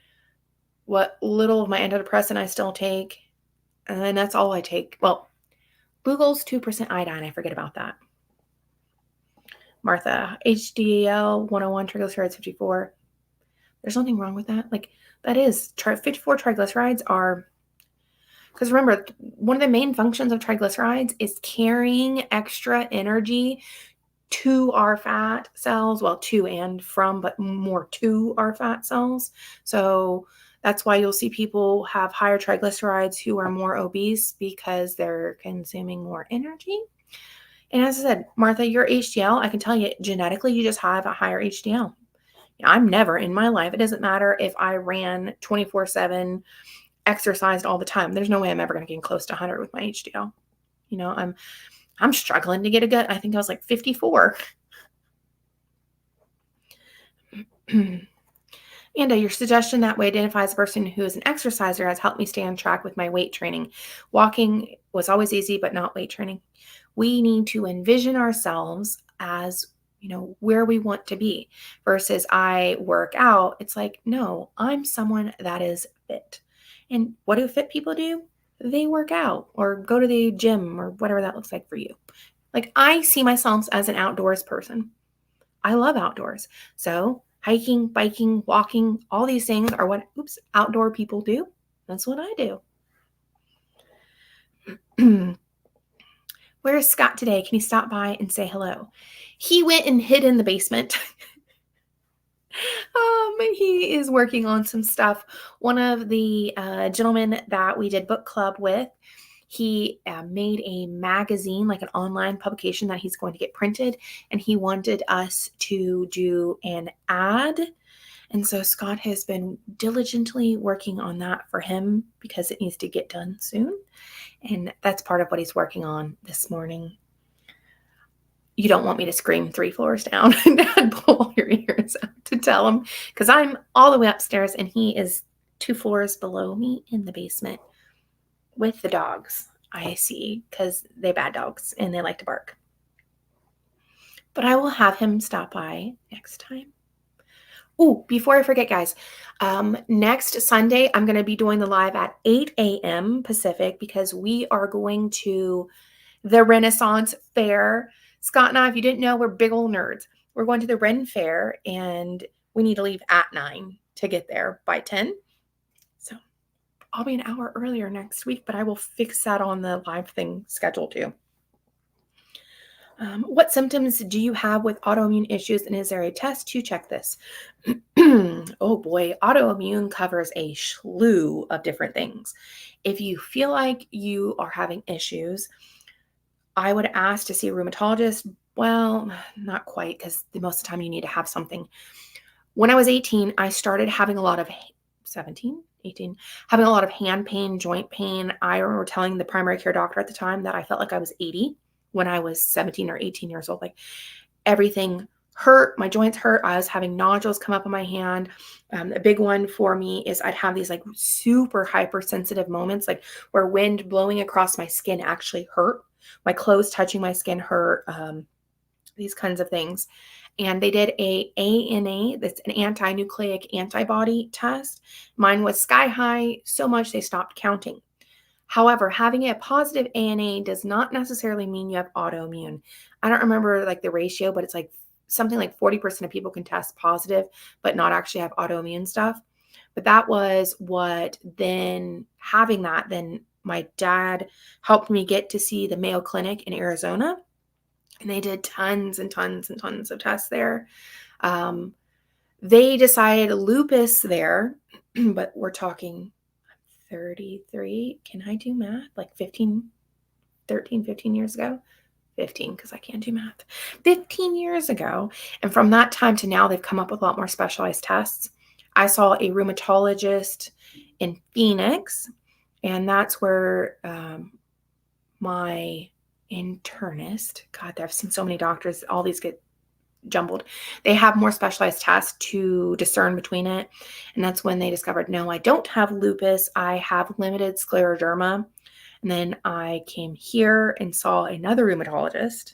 what little of my antidepressant I still take, and then that's all I take. Well, Locals 2% iodine, I forget about that. Martha, HDL 101, triglycerides 54. There's nothing wrong with that. That is, 54 triglycerides are, because remember, one of the main functions of triglycerides is carrying extra energy to our fat cells. Well, to and from, but more to our fat cells. So that's why you'll see people have higher triglycerides who are more obese because they're consuming more energy. And as I said, Martha, your HDL, I can tell you genetically, you just have a higher HDL. I'm never in my life. It doesn't matter if I ran 24/7, exercised all the time. There's no way I'm ever going to get close to 100 with my HDL. I'm struggling to get a gut. I think I was like 54. And your suggestion that way identifies a person who is an exerciser has helped me stay on track with my weight training. Walking was always easy, but not weight training. We need to envision ourselves as where we want to be versus I work out. It's like, no, I'm someone that is fit. And what do fit people do? They work out or go to the gym or whatever that looks like for you. I see myself as an outdoors person. I love outdoors. So hiking, biking, walking, all these things are what outdoor people do. That's what I do. Where's Scott today? Can he stop by and say hello? He went and hid in the basement. He is working on some stuff. One of the gentlemen that we did book club with, he made a magazine, like an online publication that he's going to get printed, and he wanted us to do an ad. And so Scott has been diligently working on that for him because it needs to get done soon. And that's part of what he's working on this morning. You don't want me to scream 3 floors down and pull your ears out to tell him, because I'm all the way upstairs and he is 2 floors below me in the basement with the dogs I see, because they're bad dogs and they like to bark. But I will have him stop by next time. Oh, before I forget, guys, next Sunday, I'm going to be doing the live at 8 a.m. Pacific because we are going to the Renaissance Fair. Scott and I, if you didn't know, we're big old nerds. We're going to the Ren Fair, and we need to leave at 9 to get there by 10. So I'll be an hour earlier next week, but I will fix that on the live thing schedule too. What symptoms do you have with autoimmune issues, and is there a test to check this? Oh boy, autoimmune covers a slew of different things. If you feel like you are having issues, I would ask to see a rheumatologist. Well, not quite, because most of the time you need to have something. When I was 18, I started having a lot of 18, having a lot of hand pain, joint pain. I remember telling the primary care doctor at the time that I felt like I was 80 when I was 17 or 18 years old. Like everything hurt, my joints hurt. I was having nodules come up on my hand. A big one for me is I'd have these like super hypersensitive moments, like where wind blowing across my skin actually hurt. My clothes touching my skin hurt. These kinds of things. And they did a ANA, that's an anti-nucleic antibody test. Mine was sky high, so much they stopped counting. However, having a positive ANA does not necessarily mean you have autoimmune. I don't remember like the ratio, but it's like something like 40% of people can test positive, but not actually have autoimmune stuff. But that was what then having that, then my dad helped me get to see the Mayo Clinic in Arizona. And they did tons and tons and tons of tests there. They decided lupus there, but we're talking 33. Can I do math? Like 15 years ago. 15, because I can't do math. 15 years ago. And from that time to now, they've come up with a lot more specialized tests. I saw a rheumatologist in Phoenix, and that's where my internist, God, I've seen so many doctors, all these get jumbled. They have more specialized tests to discern between it. And that's when they discovered, no, I don't have lupus. I have limited scleroderma. And then I came here and saw another rheumatologist.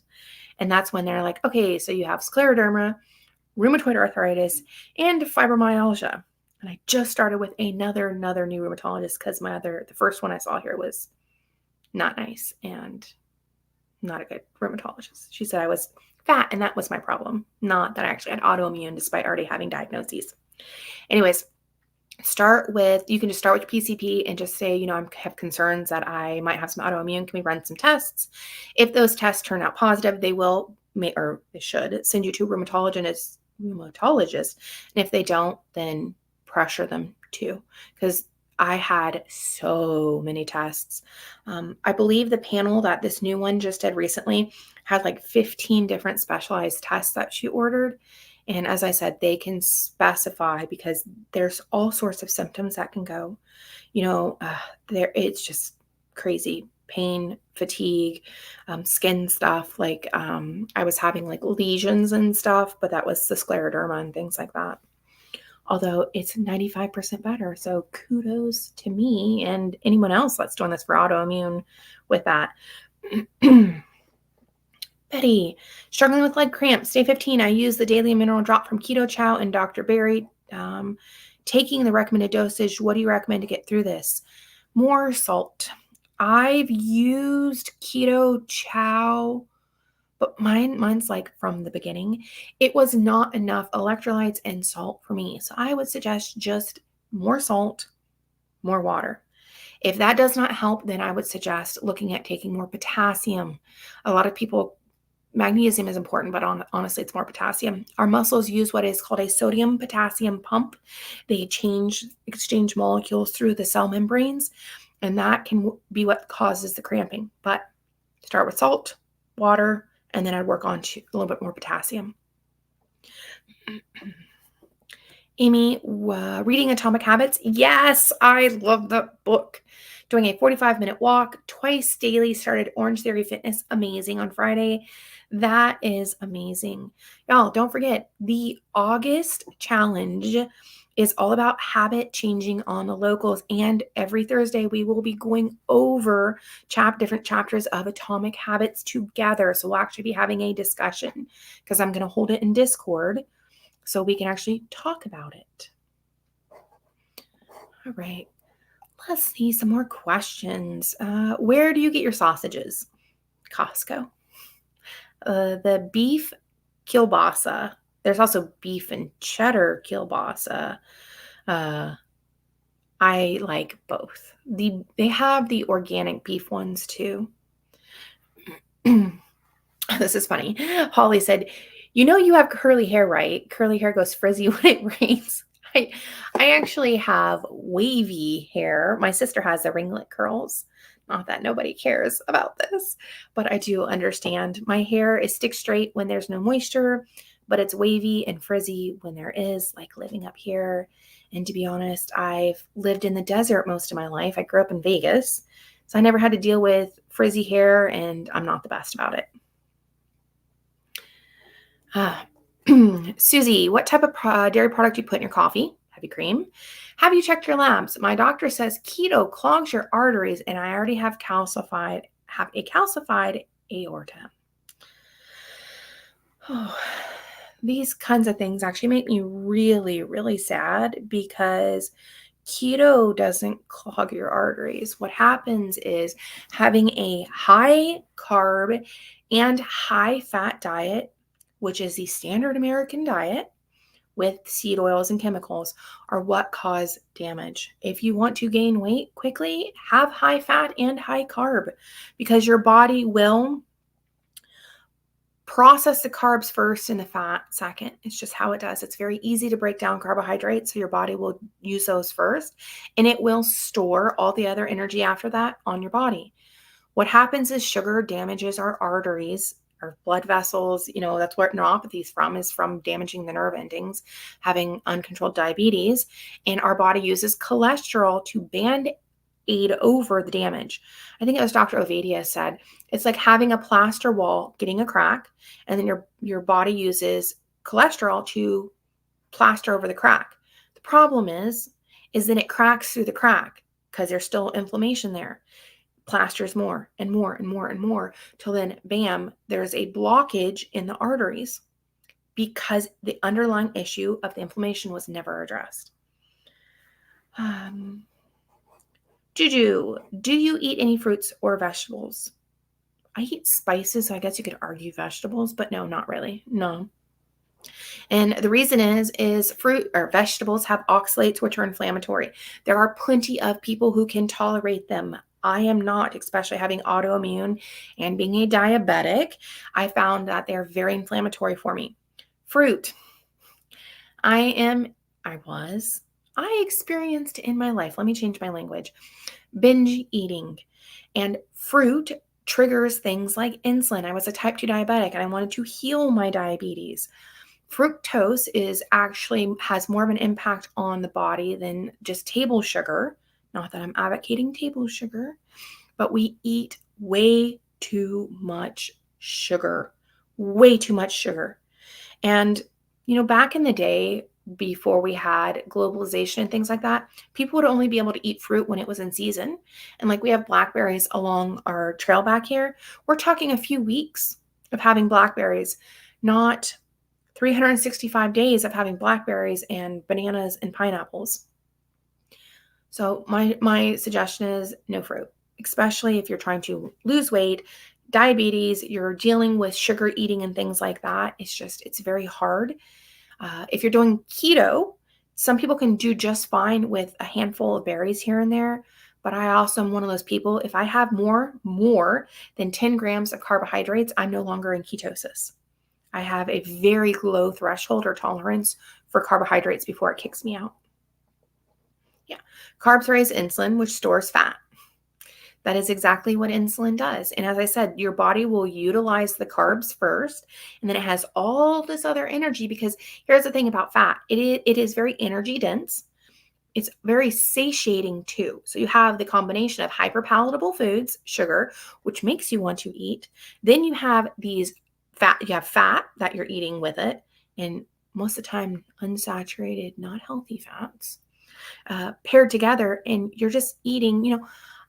And that's when they're like, okay, so you have scleroderma, rheumatoid arthritis, and fibromyalgia. And I just started with another new rheumatologist because the first one I saw here was not nice and not a good rheumatologist. She said I was fat, and that was my problem, not that I actually had autoimmune despite already having diagnoses. Anyways, you can just start with PCP and just say, I have concerns that I might have some autoimmune. Can we run some tests? If those tests turn out positive, they should send you to a rheumatologist. And if they don't, then pressure them too, because I had so many tests. I believe the panel that this new one just did recently had like 15 different specialized tests that she ordered. And as I said, they can specify because there's all sorts of symptoms that can go, it's just crazy. Pain, fatigue, skin stuff. Like I was having like lesions and stuff, but that was the scleroderma and things like that. Although it's 95% better. So kudos to me and anyone else that's doing this for autoimmune with that. Betty, struggling with leg cramps, day 15. I use the daily mineral drop from Keto Chow and Dr. Berry. Taking the recommended dosage. What do you recommend to get through this? More salt. I've used Keto Chow, but mine's like from the beginning. It was not enough electrolytes and salt for me. So I would suggest just more salt, more water. If that does not help, then I would suggest looking at taking more potassium. A lot of people, magnesium is important, but honestly, it's more potassium. Our muscles use what is called a sodium-potassium pump. They exchange molecules through the cell membranes, and that can be what causes the cramping. But start with salt, water, and then I'd work on a little bit more potassium. Amy, reading Atomic Habits. Yes, I love that book. Doing a 45-minute walk twice daily. Started Orange Theory Fitness. Amazing on Friday. That is amazing. Y'all, don't forget, the August challenge is all about habit changing on the Locals. And every Thursday, we will be going over different chapters of Atomic Habits together. So we'll actually be having a discussion because I'm going to hold it in Discord so we can actually talk about it. All right. Let's see some more questions. Where do you get your sausages? Costco. The beef kielbasa. There's also beef and cheddar kielbasa. I like both. They have the organic beef ones too. This is funny. Holly said, you have curly hair, right? Curly hair goes frizzy when it rains. I actually have wavy hair. My sister has the ringlet curls. Not that nobody cares about this, but I do understand. My hair is stick straight when there's no moisture, but it's wavy and frizzy when there is, like living up here. And to be honest, I've lived in the desert most of my life. I grew up in Vegas, so I never had to deal with frizzy hair, and I'm not the best about it. Susie, what type of dairy product do you put in your coffee? Heavy cream. Have you checked your labs? My doctor says keto clogs your arteries, and I already have a calcified aorta. Oh, these kinds of things actually make me really, really sad because keto doesn't clog your arteries. What happens is having a high carb and high fat diet, which is the standard American diet with seed oils and chemicals, are what cause damage. If you want to gain weight quickly, have high fat and high carb because your body will process the carbs first and the fat second. It's just how it does. It's very easy to break down carbohydrates, so your body will use those first, and it will store all the other energy after that on your body. What happens is sugar damages our arteries, our blood vessels. That's where neuropathy is from damaging the nerve endings, having uncontrolled diabetes, and our body uses cholesterol to band-aid over the damage. I think it was Dr. Ovadia said, it's like having a plaster wall getting a crack, and then your body uses cholesterol to plaster over the crack. The problem is then it cracks through the crack because there's still inflammation there. Plasters more and more and more and more till then, bam, there's a blockage in the arteries because the underlying issue of the inflammation was never addressed. Juju, do you eat any fruits or vegetables? I eat spices, so I guess you could argue vegetables, but no, not really. No. And the reason is fruit or vegetables have oxalates, which are inflammatory. There are plenty of people who can tolerate them. I am not, especially having autoimmune and being a diabetic. I found that they're very inflammatory for me. Fruit. I experienced in my life, let me change my language, binge eating. And fruit triggers things like insulin. I was a type 2 diabetic and I wanted to heal my diabetes. Fructose has more of an impact on the body than just table sugar. Not that I'm advocating table sugar, but we eat way too much sugar. Way too much sugar. And, back in the day, before we had globalization and things like that, people would only be able to eat fruit when it was in season. And like we have blackberries along our trail back here, we're talking a few weeks of having blackberries, not 365 days of having blackberries and bananas and pineapples. So my suggestion is no fruit, especially if you're trying to lose weight, diabetes, you're dealing with sugar eating and things like that. It's very hard. If you're doing keto, some people can do just fine with a handful of berries here and there. But I also am one of those people, if I have more than 10 grams of carbohydrates, I'm no longer in ketosis. I have a very low threshold or tolerance for carbohydrates before it kicks me out. Yeah. Carbs raise insulin, which stores fat. That is exactly what insulin does. And as I said, your body will utilize the carbs first, and then it has all this other energy because here's the thing about fat. It is very energy dense. It's very satiating too. So you have the combination of hyperpalatable foods, sugar, which makes you want to eat. Then you have fat that you're eating with it. And most of the time, unsaturated, not healthy fats paired together. And you're just eating,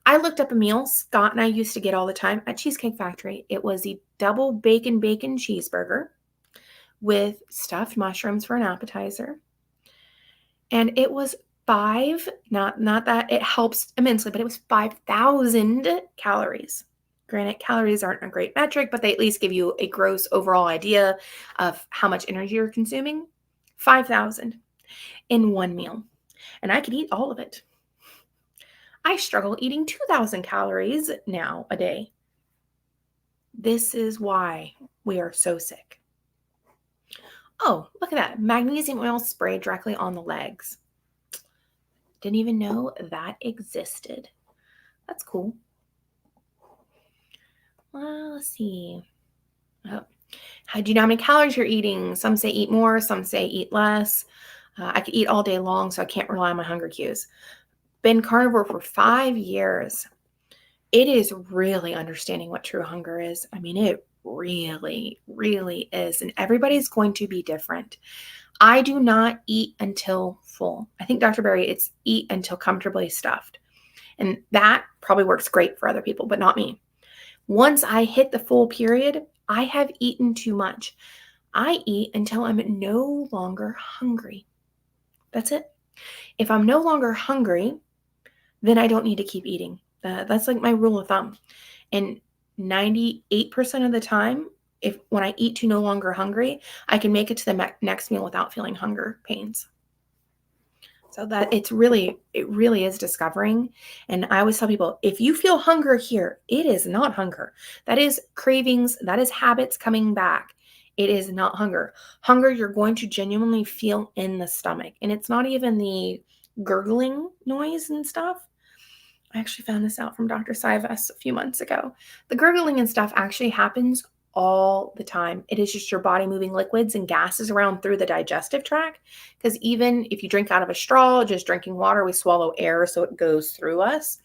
I looked up a meal Scott and I used to get all the time at Cheesecake Factory. It was the double bacon cheeseburger with stuffed mushrooms for an appetizer. And it was not that it helps immensely, but it was 5,000 calories. Granted, calories aren't a great metric, but they at least give you a gross overall idea of how much energy you're consuming. 5,000 in one meal. And I could eat all of it. I struggle eating 2,000 calories now a day. This is why we are so sick. Oh, look at that. Magnesium oil spray directly on the legs. Didn't even know that existed. That's cool. Well, let's see. Oh. Do you know how many calories you're eating? Some say eat more, some say eat less. I could eat all day long, so I can't rely on my hunger cues. Been carnivore for 5 years. It is really understanding what true hunger is. I mean, it really, really is. And everybody's going to be different. I do not eat until full. I think, Dr. Berry, it's eat until comfortably stuffed. And that probably works great for other people, but not me. Once I hit the full period, I have eaten too much. I eat until I'm no longer hungry. That's it. If I'm no longer hungry, then I don't need to keep eating. That's like my rule of thumb. And 98% of the time, when I eat to no longer hungry, I can make it to the next meal without feeling hunger pains. So that it really is discovering. And I always tell people, if you feel hunger here, it is not hunger. That is cravings. That is habits coming back. It is not hunger. Hunger, you're going to genuinely feel in the stomach. And it's not even the gurgling noise and stuff. I actually found this out from Dr. Sivas a few months ago. The gurgling and stuff actually happens all the time. It is just your body moving liquids and gases around through the digestive tract. Because even if you drink out of a straw, just drinking water, we swallow air so it goes through us.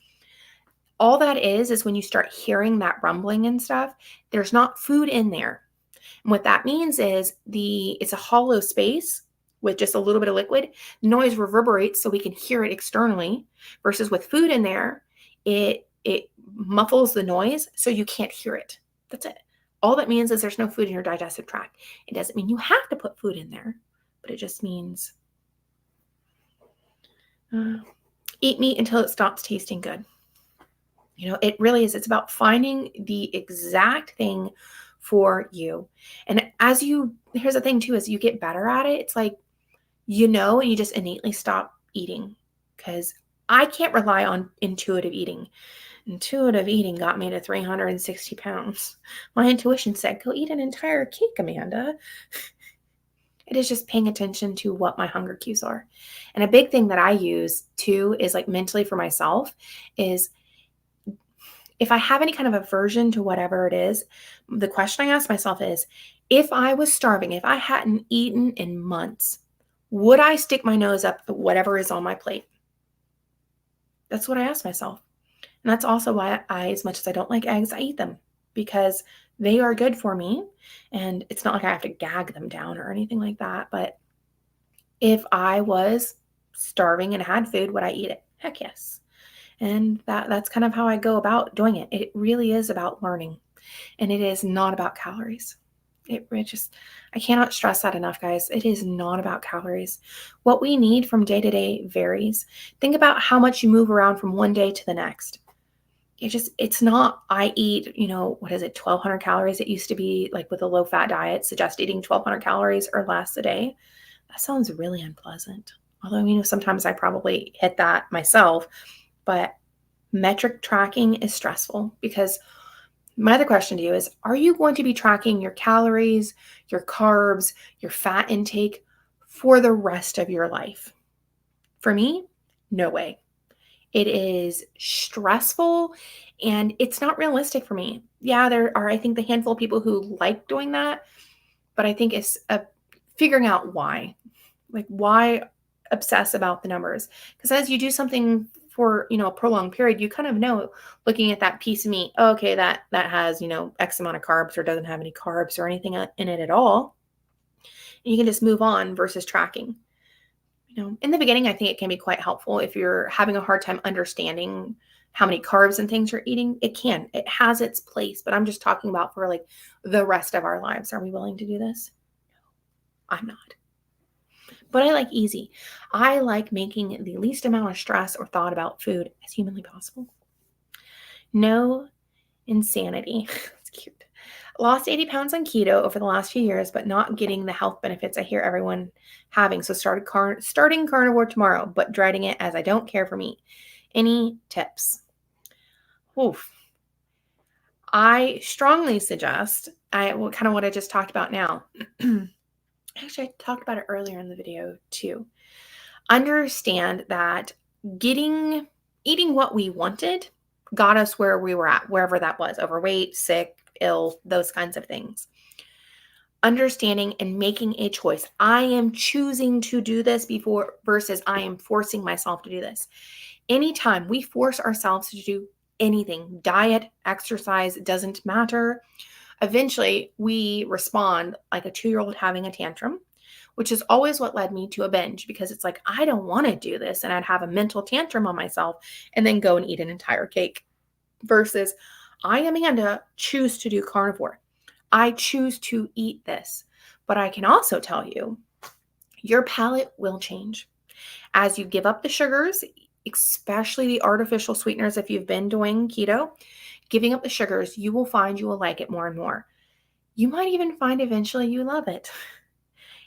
All that is when you start hearing that rumbling and stuff, there's not food in there. And what that means is it's a hollow space with just a little bit of liquid. Noise reverberates so we can hear it externally, versus with food in there, it muffles the noise so you can't hear it. That's it. All that means is there's no food in your digestive tract. It doesn't mean you have to put food in there, but it just means eat meat until it stops tasting good. It really is. It's about finding the exact thing for you. And here's the thing too, as you get better at it, it's like, and you just innately stop eating, because I can't rely on intuitive eating. Intuitive eating got me to 360 pounds. My intuition said, go eat an entire cake, Amanda. It is just paying attention to what my hunger cues are. And a big thing that I use too is like mentally for myself is, if I have any kind of aversion to whatever it is, the question I ask myself is, if I was starving, if I hadn't eaten in months, would I stick my nose up at whatever is on my plate? That's what I ask myself. And that's also why as much as I don't like eggs, I eat them, because they are good for me. And it's not like I have to gag them down or anything like that. But if I was starving and had food, would I eat it? Heck yes. And that's kind of how I go about doing it. It really is about learning, and it is not about calories. I cannot stress that enough, guys. It is not about calories. What we need from day to day varies. Think about how much you move around from one day to the next. It's not, I eat, 1,200 calories. It used to be like with a low fat diet, suggest eating 1,200 calories or less a day. That sounds really unpleasant. Although, sometimes I probably hit that myself. But metric tracking is stressful, because my other question to you is, are you going to be tracking your calories, your carbs, your fat intake for the rest of your life? For me, no way. It is stressful and it's not realistic for me. Yeah, there are, I think, the handful of people who like doing that, but I think it's figuring out why. Like, why obsess about the numbers? Because as you do something for, a prolonged period, you kind of know, looking at that piece of meat, okay, that has, X amount of carbs or doesn't have any carbs or anything in it at all. And you can just move on versus tracking. In the beginning, I think it can be quite helpful if you're having a hard time understanding how many carbs and things you're eating. It has its place, but I'm just talking about for like the rest of our lives. Are we willing to do this? No, I'm not. But I like easy. I like making the least amount of stress or thought about food as humanly possible. No insanity. That's cute. Lost 80 pounds on keto over the last few years, but not getting the health benefits I hear everyone having. So starting carnivore tomorrow, but dreading it as I don't care for meat. Any tips? Oof. I strongly suggest, kind of what I just talked about now. Actually, I talked about it earlier in the video too. Understand that eating what we wanted got us where we were at, wherever that was, overweight, sick, ill, those kinds of things. Understanding and making a choice. I am choosing to do this versus I am forcing myself to do this. Anytime we force ourselves to do anything, diet, exercise, it doesn't matter. Eventually, we respond like a 2-year-old having a tantrum, which is always what led me to a binge, because it's like, I don't want to do this. And I'd have a mental tantrum on myself and then go and eat an entire cake. Versus I, Amanda, choose to do carnivore. I choose to eat this. But I can also tell you, your palate will change. As you give up the sugars, especially the artificial sweeteners, if you've been doing keto, giving up the sugars, you will find you will like it more and more. You might even find eventually you love it.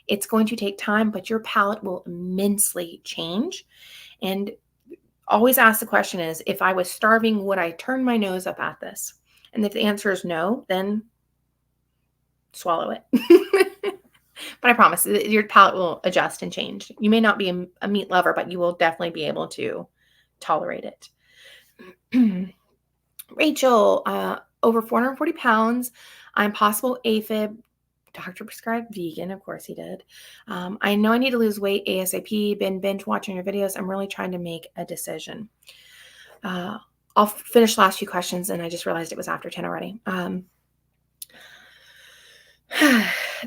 It's going to take time, but your palate will immensely change. And always ask the question is, if I was starving, would I turn my nose up at this? And if the answer is no, then swallow it. But I promise your palate will adjust and change. You may not be a meat lover, but you will definitely be able to tolerate it. Rachel, over 440 pounds. I'm possible AFib. Doctor prescribed vegan. Of course he did. I know I need to lose weight ASAP. Been binge watching your videos. I'm really trying to make a decision. I'll finish the last few questions, and I just realized it was after 10 already.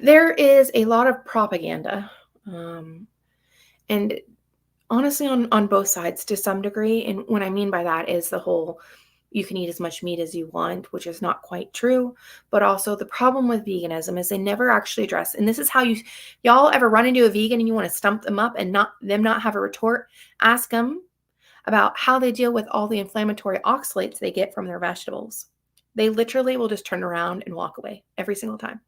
There is a lot of propaganda, and honestly on both sides to some degree. And what I mean by that is the whole you can eat as much meat as you want, which is not quite true. But also the problem with veganism is they never actually address, and this is how y'all ever run into a vegan and you want to stump them up and not have a retort, ask them about how they deal with all the inflammatory oxalates they get from their vegetables. They literally will just turn around and walk away every single time.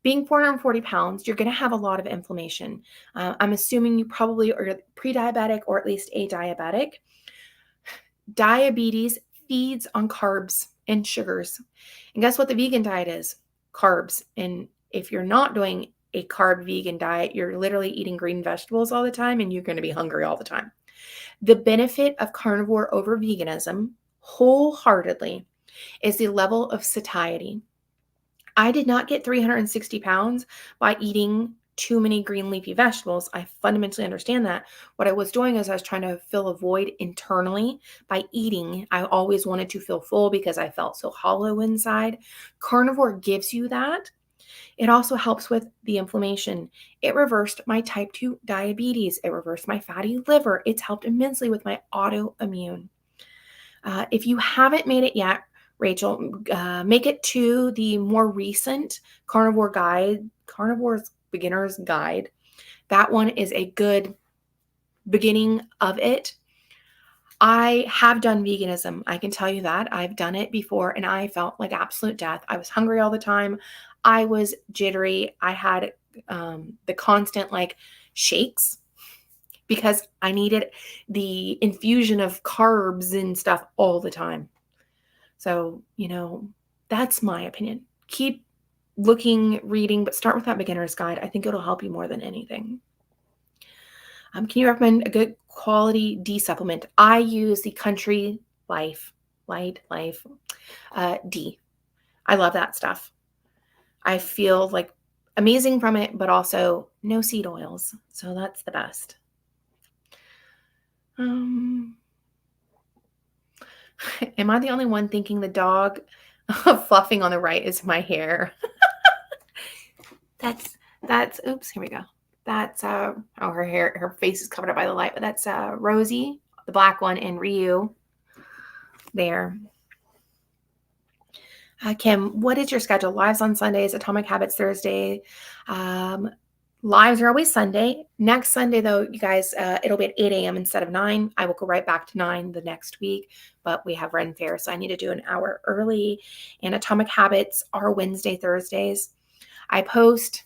Being 440 pounds, you're going to have a lot of inflammation. I'm assuming you probably are pre-diabetic or at least a-diabetic. Diabetes feeds on carbs and sugars. And guess what the vegan diet is? Carbs. And if you're not doing a carb vegan diet, you're literally eating green vegetables all the time and you're going to be hungry all the time. The benefit of carnivore over veganism, wholeheartedly, is the level of satiety. I did not get 360 pounds by eating too many green leafy vegetables. I fundamentally understand that. What I was doing is I was trying to fill a void internally by eating. I always wanted to feel full because I felt so hollow inside. Carnivore gives you that. It also helps with the inflammation. It reversed my type 2 diabetes. It reversed my fatty liver. It's helped immensely with my autoimmune. If you haven't made it yet, Rachel, make it to the more recent carnivore guide, Carnivore's Beginner's Guide. That one is a good beginning of it. I have done veganism. I can tell you that. I've done it before and I felt like absolute death. I was hungry all the time. I was jittery. I had the constant shakes because I needed the infusion of carbs and stuff all the time. So, that's my opinion. Keep looking, reading, but start with that beginner's guide. I think it'll help you more than anything. Can you recommend a good quality D supplement? I use the Country Life D. I love that stuff. I feel like amazing from it, but also no seed oils. So that's the best. Am I the only one thinking the dog fluffing on the right is my hair? That's oops, here we go. That's her face is covered up by the light, but that's Rosie, the black one, and Ryu there. Kim, what is your schedule? Lives on Sundays, Atomic Habits Thursday. Lives are always Sunday. Next Sunday, though, you guys, it'll be at 8 a.m. instead of 9. I will go right back to 9 the next week, but we have Ren Fair, so I need to do an hour early. And Atomic Habits are Wednesday, Thursdays. I post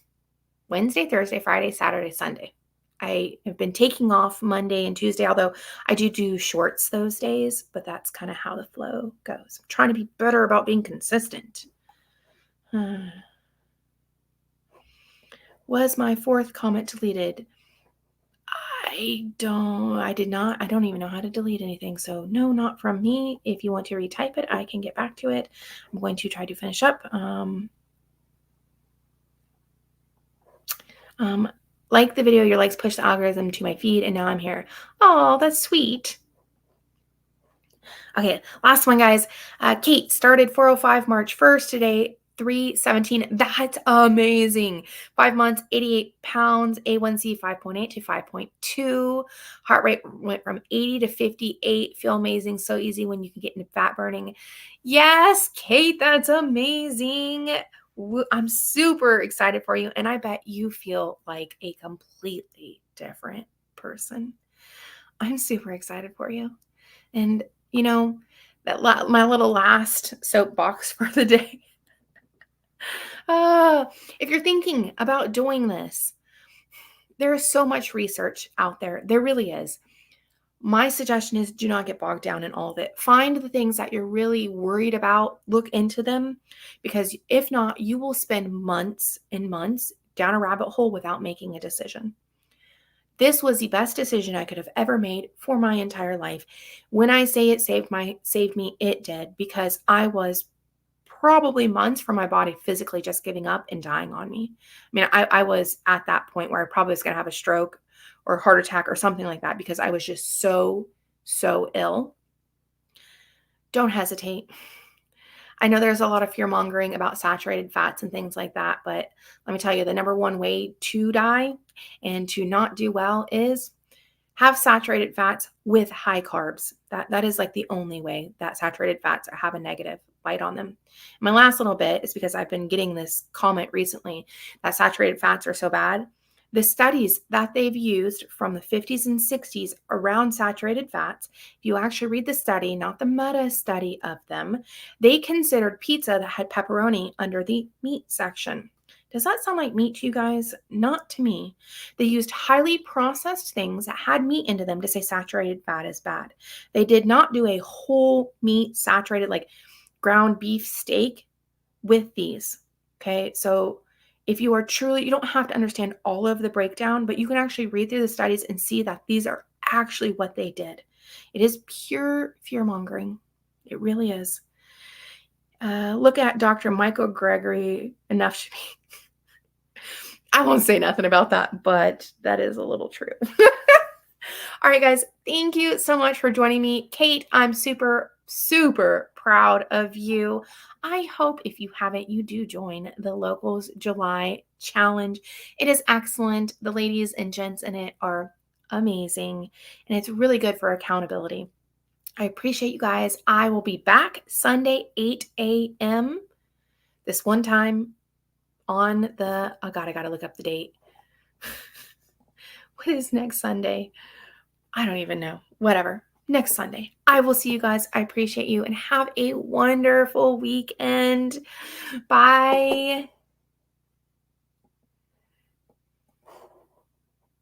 Wednesday, Thursday, Friday, Saturday, Sunday. I have been taking off Monday and Tuesday, although I do shorts those days, but that's kind of how the flow goes. I'm trying to be better about being consistent. Was my 4th comment deleted? I don't even know how to delete anything. So no, not from me. If you want to retype it, I can get back to it. I'm going to try to finish up. Like the video, your likes push the algorithm to my feed, and now I'm here. Oh, that's sweet. Okay, last one, guys. Kate started 405 March 1st today. 317. That's amazing. 5 months, 88 pounds, A1C 5.8 to 5.2. Heart rate went from 80 to 58. Feel amazing. So easy when you can get into fat burning. Yes, Kate, that's amazing. I'm super excited for you. And I bet you feel like a completely different person. I'm super excited for you. And, my little last soapbox for the day. If you're thinking about doing this, there is so much research out there. There really is. My suggestion is do not get bogged down in all of it. Find the things that you're really worried about, look into them, because if not, you will spend months and months down a rabbit hole without making a decision. This was the best decision I could have ever made for my entire life. When I say it saved me, it did, because I was probably months from my body physically just giving up and dying on me. I mean, I was at that point where I probably was going to have a stroke or a heart attack or something like that because I was just so, so ill. Don't hesitate. I know there's a lot of fear mongering about saturated fats and things like that, but let me tell you, the number one way to die and to not do well is have saturated fats with high carbs. That is like the only way that saturated fats have a negative bite on them. My last little bit is because I've been getting this comment recently that saturated fats are so bad. The studies that they've used from the 50s and 60s around saturated fats, if you actually read the study, not the meta study of them, they considered pizza that had pepperoni under the meat section. Does that sound like meat to you guys? Not to me. They used highly processed things that had meat into them to say saturated fat is bad. They did not do a whole meat saturated, like ground beef steak with these. Okay. So if you are truly, you don't have to understand all of the breakdown, but you can actually read through the studies and see that these are actually what they did. It is pure fear mongering. It really is. Look at Dr. Michael Gregory enough to be. I won't say nothing about that, but that is a little true. All right, guys, thank you so much for joining me. Kate, I'm super, super proud of you. I hope if you haven't, you do join the Locals July Challenge. It is excellent. The ladies and gents in it are amazing, and it's really good for accountability. I appreciate you guys. I will be back Sunday, 8 a.m. this one time on the, oh God, I got to look up the date. What is next Sunday? I don't even know. Whatever. Next Sunday. I will see you guys. I appreciate you and have a wonderful weekend. Bye.